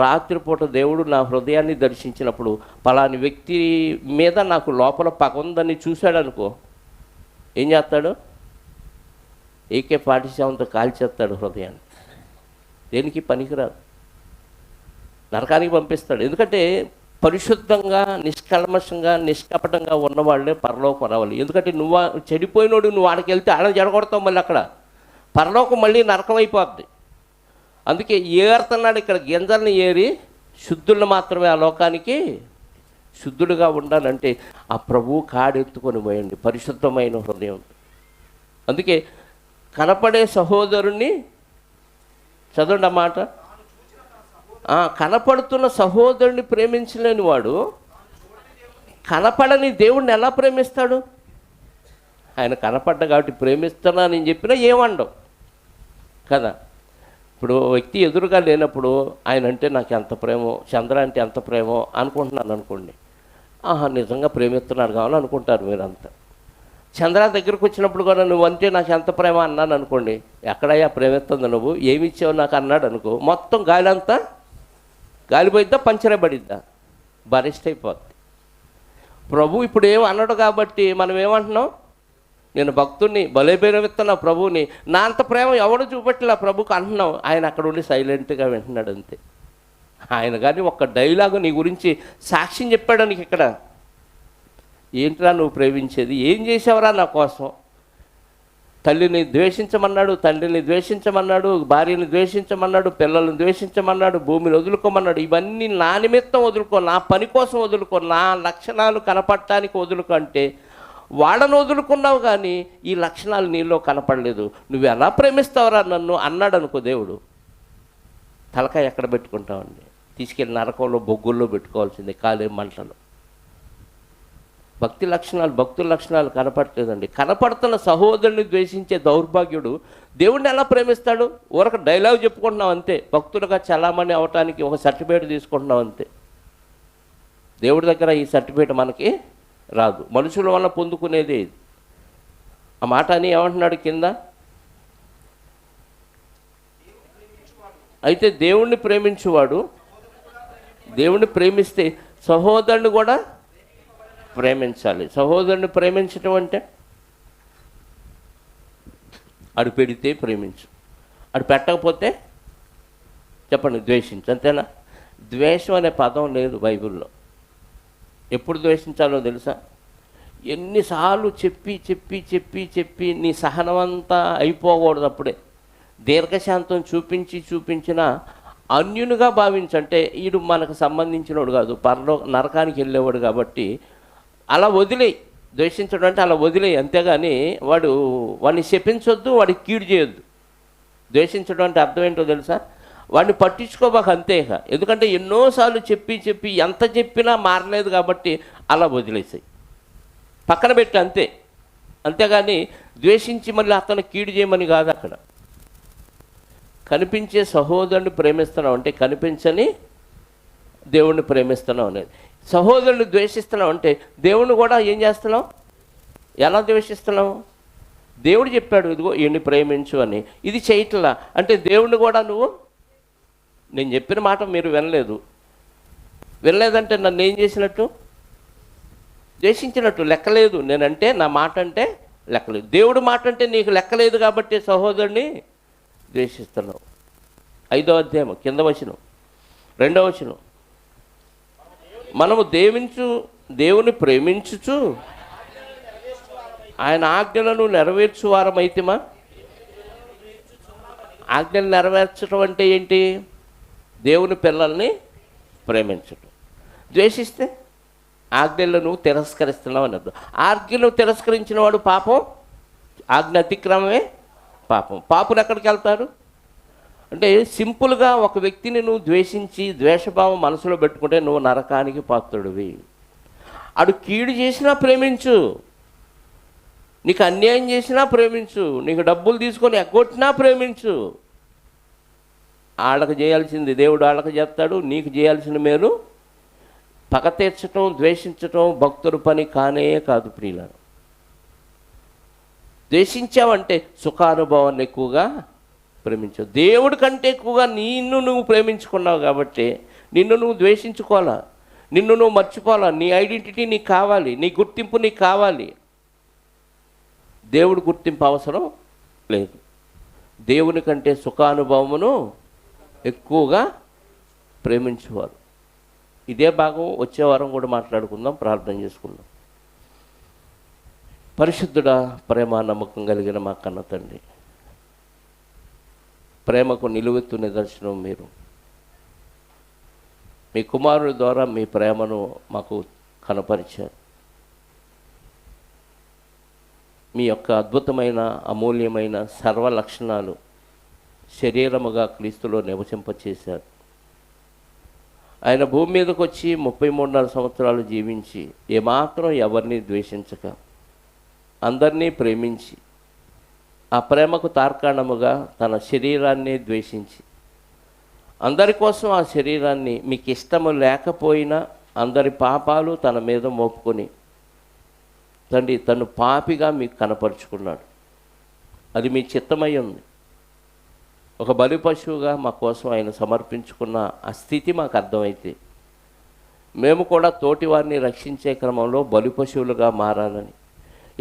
రాత్రిపూట దేవుడు నా హృదయాన్ని దర్శించినప్పుడు పలాని వ్యక్తి మీద నాకు లోపల పగ ఉందని చూశాడు అనుకో, ఏం చేస్తాడు? AK-47తో కాల్చేస్తాడు హృదయాన్ని. దేనికి పనికిరాదు, నరకానికి పంపిస్తాడు. ఎందుకంటే పరిశుద్ధంగా, నిష్కల్మషంగా, నిష్కపటంగా ఉన్నవాళ్ళే పరలోకం రావాలి. ఎందుకంటే నువ్వు చెడిపోయినోడు, నువ్వు ఆడికి వెళ్తే ఆడ జడగొడతావు, మళ్ళీ అక్కడ పరలోకం మళ్ళీ నరకం అయిపోద్ది. అందుకే ఏరుతున్నాడు ఇక్కడ, గింజల్ని ఏరి శుద్ధులను మాత్రమే ఆ లోకానికి శుద్ధుడుగా ఉండాలంటే ఆ ప్రభువు కాడెత్తుకొని పోయండి, పరిశుద్ధమైన హృదయం. అందుకే కనపడే సహోదరుణ్ణి చదవండి ఆ మాట. కనపడుతున్న సహోదరుని ప్రేమించలేని వాడు కనపడని దేవుణ్ణి ఎలా ప్రేమిస్తాడు? ఆయన కనపడ్డా కాబట్టి ప్రేమిస్తున్నానని చెప్పినా ఏమండవు కదా. ఇప్పుడు వ్యక్తి ఎదురుగా లేనప్పుడు ఆయన అంటే నాకు ఎంత ప్రేమో, చంద్ర అంటే ఎంత ప్రేమో అనుకుంటున్నాను అనుకోండి, నిజంగా ప్రేమిస్తున్నాడు కావాలని అనుకుంటారు మీరంతా. చంద్ర దగ్గరకు వచ్చినప్పుడు కూడా నువ్వంటే నాకు ఎంత ప్రేమ అన్నాను అనుకోండి, ఎక్కడయ్యా ప్రేమిస్తుంది నువ్వు, ఏమి ఇచ్చావు నాకు అన్నాడు అనుకో, మొత్తం గాలి అంతా గాలిపోయిద్దా, పంచరే పడిద్దా, బరిస్ట్ అయిపోద్ది. ప్రభు ఇప్పుడు ఏం అన్నాడు కాబట్టి మనం ఏమంటున్నాం, నేను భక్తుడిని భలే ప్రేమిస్తున్నా ప్రభువుని, నా అంత ప్రేమ ఎవడు చూపెట్టలే ప్రభుకి అంటున్నాం. ఆయన అక్కడ ఉండి సైలెంట్గా వింటున్నాడు అంతే. ఆయన కానీ ఒక్క డైలాగు నీ గురించి సాక్ష్యం చెప్పాడు నీకు ఇక్కడ. ఏంట్రా నువ్వు ప్రేమించేది, ఏం చేసావురా నా కోసం? తల్లిని ద్వేషించమన్నాడు, తండ్రిని ద్వేషించమన్నాడు, భార్యని ద్వేషించమన్నాడు, పిల్లల్ని ద్వేషించమన్నాడు, భూమిని వదులుకోమన్నాడు. ఇవన్నీ నా నిమిత్తం వదులుకో, నా పని కోసం వదులుకో, నా లక్షణాలు కనపడటానికి వదులుకో అంటే వాళ్ళను వదులుకున్నావు కానీ ఈ లక్షణాలు నీలో కనపడలేదు. నువ్వు ఎలా ప్రేమిస్తావురా నన్ను అన్నాడు అనుకో దేవుడు, తలకాయ ఎక్కడ పెట్టుకుంటావండి? తీసుకెళ్ళి నరకంలో బొగ్గుల్లో పెట్టుకోవాల్సిందే, కాలే మంటలు. భక్తుల లక్షణాలు కనపడలేదండి. కనపడుతున్న సహోదరుని ద్వేషించే దౌర్భాగ్యుడు దేవుడిని ఎలా ప్రేమిస్తాడు? ఊరక డైలాగ్ చెప్పుకుంటున్నాం అంతే, భక్తులుగా చలామణి అవటానికి ఒక సర్టిఫికేట్ తీసుకుంటున్నాం అంతే. దేవుడి దగ్గర ఈ సర్టిఫికేట్ మనకి రాదు, మనుషుల వల్ల పొందుకునేది. ఆ మాట అని ఏమంటున్నాడు కింద, అయితే దేవుణ్ణి ప్రేమించువాడు, దేవుణ్ణి ప్రేమిస్తే సహోదరుని కూడా ప్రేమించాలి. సహోదరుని ప్రేమించడం అంటే అడు పెడితే ప్రేమించు, అడు పెట్టకపోతే చెప్పండి ద్వేషించు, అంతేనా? ద్వేషం అనే పదం లేదు బైబిల్లో. ఎప్పుడు ద్వేషించాలో తెలుసా? ఎన్నిసార్లు చెప్పి చెప్పి చెప్పి చెప్పి నీ సహనమంతా అయిపోకూడదు. అప్పుడే దీర్ఘశాంతం చూపించిన అన్యునిగా భావించంటే వీడు మనకు సంబంధించినవాడు కాదు, నరకానికి వెళ్ళేవాడు కాబట్టి అలా వదిలేయి. ద్వేషించడం అంటే అలా వదిలేయి, అంతేగాని వాడిని శపించొద్దు, వాడికి కీడు చేయొద్దు. ద్వేషించడం అంటే అర్థం ఏంటో తెలుసా? వాడిని పట్టించుకోబాక అంతే. ఎందుకంటే ఎన్నోసార్లు చెప్పి చెప్పి ఎంత చెప్పినా మారలేదు కాబట్టి అలా వదిలేసాయి, పక్కన పెట్టి అంతే. అంతేగాని ద్వేషించి మళ్ళీ అతను కీడు చేయమని కాదు. అక్కడ కనిపించే సహోదరుని ప్రేమిస్తున్నావు అంటే కనిపించని దేవుణ్ణి ప్రేమిస్తున్నావు అనేది. సహోదరుని ద్వేషిస్తున్నావు అంటే దేవుణ్ణి కూడా ఏం చేస్తున్నావు, ఎలా ద్వేషిస్తున్నావు? దేవుడు చెప్పాడు ఇదిగో ఈయన్ని ప్రేమించు అని, ఇది చేయట్లా అంటే దేవుణ్ణి కూడా నువ్వు, నేను చెప్పిన మాట మీరు వినలేదంటే నన్ను ఏం చేసినట్టు? ద్వేషించినట్టు, లెక్కలేదు. నేనంటే నా మాట అంటే లెక్కలేదు, దేవుడు మాట అంటే నీకు లెక్కలేదు కాబట్టి సహోదరుని ద్వేషిస్తున్నావు. 5వ అధ్యాయం కింద వచనం 2వ వచనం, మనము దేవుని ప్రేమించుచు ఆయన ఆజ్ఞలను నెరవేర్చువారమైతిమా. ఆజ్ఞలు నెరవేర్చడం అంటే ఏంటి? దేవుని పిల్లల్ని ప్రేమించడం. ద్వేషిస్తే ఆజ్ఞలను తిరస్కరిస్తున్నావు అని అర్థం. ఆజ్ఞను తిరస్కరించిన వాడు పాపం, ఆజ్ఞ అతిక్రమమే పాపం. పాపులు ఎక్కడికి వెళ్తారు అంటే సింపుల్గా ఒక వ్యక్తిని నువ్వు ద్వేషించి ద్వేషభావం మనసులో పెట్టుకుంటే నువ్వు నరకానికి పాత్రుడివి. అడు కీడు చేసినా ప్రేమించు, నీకు అన్యాయం చేసినా ప్రేమించు, నీకు డబ్బులు తీసుకొని ఎగ్గొట్టినా ప్రేమించు. వాళ్ళకు చేయాల్సింది దేవుడు వాళ్ళకు చేస్తాడు, నీకు చేయాల్సిన మేలు. పగ తీర్చటం ద్వేషించటం భక్తుల పని కానే కాదు ప్రియులారా. ద్వేషించావంటే సుఖానుభవాన్ని ఎక్కువగా ప్రేమించవు. దేవుడి కంటే ఎక్కువగా నిన్ను నువ్వు ప్రేమించుకున్నావు కాబట్టి నిన్ను నువ్వు ద్వేషించుకోవాలా, నిన్ను నువ్వు మర్చిపోవాలా. నీ ఐడెంటిటీ నీకు కావాలి, నీ గుర్తింపు నీకు కావాలి. దేవుడి గుర్తింపు అవసరం లేదు. దేవుని కంటే సుఖానుభవమును ఎక్కువగా ప్రేమించేవారు. ఇదే భాగం వచ్చే వారం కూడా మాట్లాడుకుందాం, ప్రార్థన చేసుకుందాం. పరిశుద్ధుడా, ప్రేమ నమ్మకం కలిగిన మా కన్న తండ్రి, ప్రేమకు నిలువెత్తు నిదర్శనం మీరు. మీ కుమారుడి ద్వారా మీ ప్రేమను మాకు కనపరిచారు. మీ యొక్క అద్భుతమైన అమూల్యమైన సర్వ లక్షణాలు శరీరముగా క్రీస్తులో నివసింపచేశారు. ఆయన భూమి మీదకి వచ్చి 33.5 సంవత్సరాలు జీవించి ఏమాత్రం ఎవరిని ద్వేషించక అందరినీ ప్రేమించి ఆ ప్రేమకు తార్కాణముగా తన శరీరాన్ని ద్వేషించి అందరి కోసం ఆ శరీరాన్ని మీకు ఇష్టము లేకపోయినా అందరి పాపాలు తన మీద మోపుకొని తండ్రి తను పాపిగా మీకు కనపరుచుకున్నాడు. అది మీ చిత్తమై ఉంది. ఒక బలి పశువుగా మా కోసం ఆయన సమర్పించుకున్న ఆ స్థితి మాకు అర్థమైతే మేము కూడా తోటి వారిని రక్షించే క్రమంలో బలి పశువులుగా మారాలని,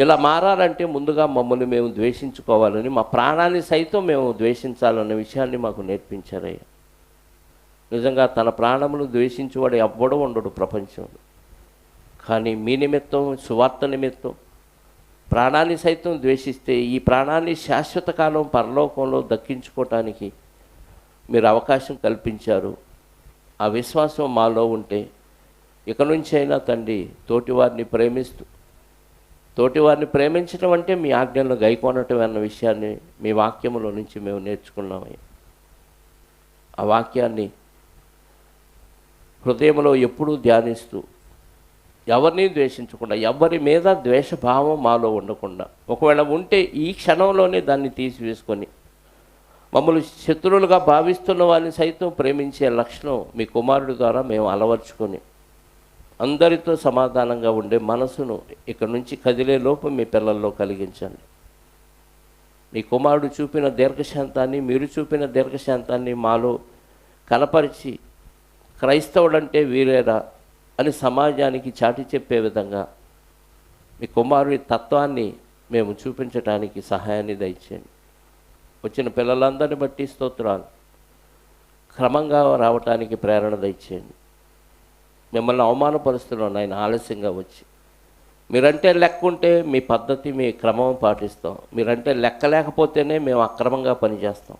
ఇలా మారాలంటే ముందుగా మమ్మల్ని మేము ద్వేషించుకోవాలని, మా ప్రాణాన్ని సైతం మేము ద్వేషించాలన్న విషయాన్ని మాకు నేర్పించారయ్యా. నిజంగా తన ప్రాణమును ద్వేషించేవాడు ఎవ్వడూ ఉండడు ప్రపంచంలో. కానీ మీ నిమిత్తం, సువార్త నిమిత్తం ప్రాణాన్ని సైతం ద్వేషిస్తే ఈ ప్రాణాన్ని శాశ్వత కాలం పరలోకంలో దక్కించుకోవటానికి మీరు అవకాశం కల్పించారు. ఆ విశ్వాసం మాలో ఉంటే ఇక నుంచి అయినా తండ్రి తోటివారిని ప్రేమిస్తూ, తోటివారిని ప్రేమించడం అంటే మీ ఆజ్ఞలను గైకొనటం అన్న విషయాన్ని మీ వాక్యములో నుంచి మేము నేర్చుకున్నామయ్యా. ఆ వాక్యాన్ని హృదయంలో ఎప్పుడూ ధ్యానిస్తూ, ఎవరిని ద్వేషించకుండా, ఎవరి మీద ద్వేషభావం మాలో ఉండకుండా, ఒకవేళ ఉంటే ఈ క్షణంలోనే దాన్ని తీసివేసుకొని మమ్మల్ని శత్రువులుగా భావిస్తున్న వారిని సైతం ప్రేమించే లక్షణం మీ కుమారుడి ద్వారా మేము అలవర్చుకొని అందరితో సమాధానంగా ఉండే మనసును ఇక నుంచి కదిలే లోపు మీ పిల్లల్లో కలిగించండి. మీ కుమారుడు చూపిన దీర్ఘశాంతాన్ని, మీరు చూపిన దీర్ఘశాంతాన్ని మాలో కనపరిచి క్రైస్తవుడంటే వీరేరా అని సమాజానికి చాటి చెప్పే విధంగా మీ కుమారుడి తత్వాన్ని మేము చూపించడానికి సహాయాన్ని దయచేయండి. వచ్చిన పిల్లలందరిని బట్టి స్తోత్రాలు. క్రమంగా రావటానికి ప్రేరణ దయచేయండి. మిమ్మల్ని అవమానపరుస్తున్నాను ఆయన ఆలస్యంగా వచ్చి. మీరంటే లెక్క ఉంటే మీ పద్ధతి, మీ క్రమం పాటిస్తాం. మీరంటే లెక్క లేకపోతేనే మేము అక్రమంగా పనిచేస్తాం.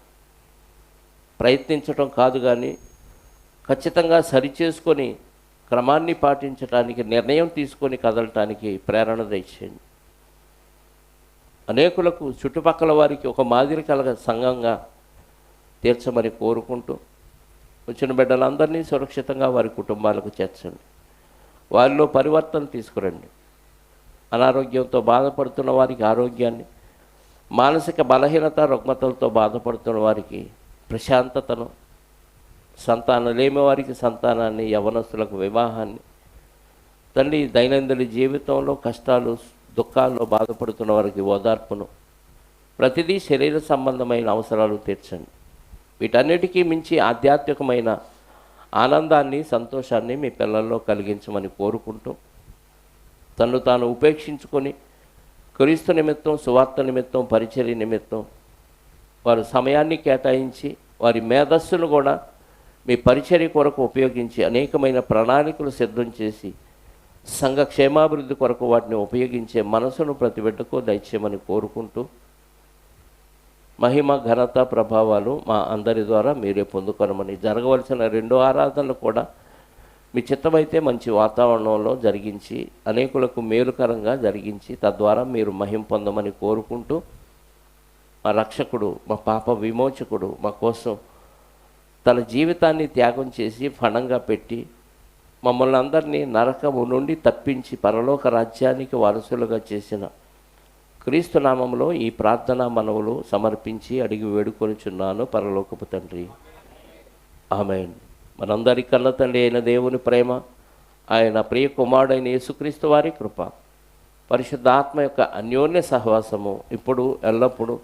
ప్రయత్నించటం కాదు, కానీ ఖచ్చితంగా సరిచేసుకొని క్రమాన్ని పాటించడానికి నిర్ణయం తీసుకొని కదలటానికి ప్రేరణ దయచేయండి. అనేకులకు, చుట్టుపక్కల వారికి ఒక మాదిరి సంఘంగా తీర్చమని కోరుకుంటూ వచ్చిన బిడ్డలందరినీ సురక్షితంగా వారి కుటుంబాలకు చేర్చండి. వారిలో పరివర్తన తీసుకురండి. అనారోగ్యంతో బాధపడుతున్న వారికి ఆరోగ్యాన్ని, మానసిక బలహీనత, రుగ్మతలతో బాధపడుతున్న వారికి ప్రశాంతతను, సంతానం లేని వారికి సంతానాన్ని, యవనస్తులకు వివాహాన్ని, తండ్రి దైనందిన జీవితంలో కష్టాలు, దుఃఖాల్లో బాధపడుతున్న వారికి ఓదార్పును, ప్రతిదీ శరీర సంబంధమైన అవసరాలు తీర్చండి. వీటన్నిటికీ మించి ఆధ్యాత్మికమైన ఆనందాన్ని, సంతోషాన్ని మీ పిల్లల్లో కలిగించమని కోరుకుంటూ తను తాను ఉపేక్షించుకొని క్రీస్తు నిమిత్తం, సువార్త నిమిత్తం, పరిచర్య నిమిత్తం వారు సమయాన్ని కేటాయించి వారి మేధస్సును కూడా మీ పరిచర్య కొరకు ఉపయోగించి అనేకమైన ప్రణాళికలు సిద్ధం చేసి సంఘ క్షేమాభివృద్ధి కొరకు వాటిని ఉపయోగించే మనసును ప్రతి బిడ్డకు దయచేయమని కోరుకుంటూ మహిమ, ఘనత, ప్రభావాలు మా అందరి ద్వారా మీరే పొందుకొనమని, జరగవలసిన రెండో ఆరాధనలు కూడా మీ చిత్తమైతే మంచి వాతావరణంలో జరిగించి అనేకులకు మేలుకరంగా జరిగించి తద్వారా మీరు మహిమ పొందమని కోరుకుంటూ మా రక్షకుడు, మా పాప విమోచకుడు మా కోసం తన జీవితాన్ని త్యాగం చేసి ఫణంగా పెట్టి మమ్మల్ని అందరినీ నరకము నుండి తప్పించి పరలోక రాజ్యానికి వారసులుగా చేసిన క్రీస్తు నామములో ఈ ప్రార్థనా మనవులు సమర్పించి అడిగి వేడుకొనిచున్నాను పరలోకపు తండ్రి. ఆమేన్. మనందరి కన్న తండ్రి అయిన దేవుని ప్రేమ, ఆయన ప్రియ కుమారుడైన యేసుక్రీస్తు వారి కృప, పరిశుద్ధాత్మ యొక్క అన్యోన్య సహవాసము ఇప్పుడు ఎల్లప్పుడూ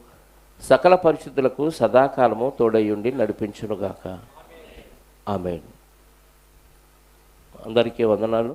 సకల పరిశుద్ధులకు సదాకాలము తోడయుండి నడిపించునుగాక. ఆమేన్. అందరికీ వందనాలు.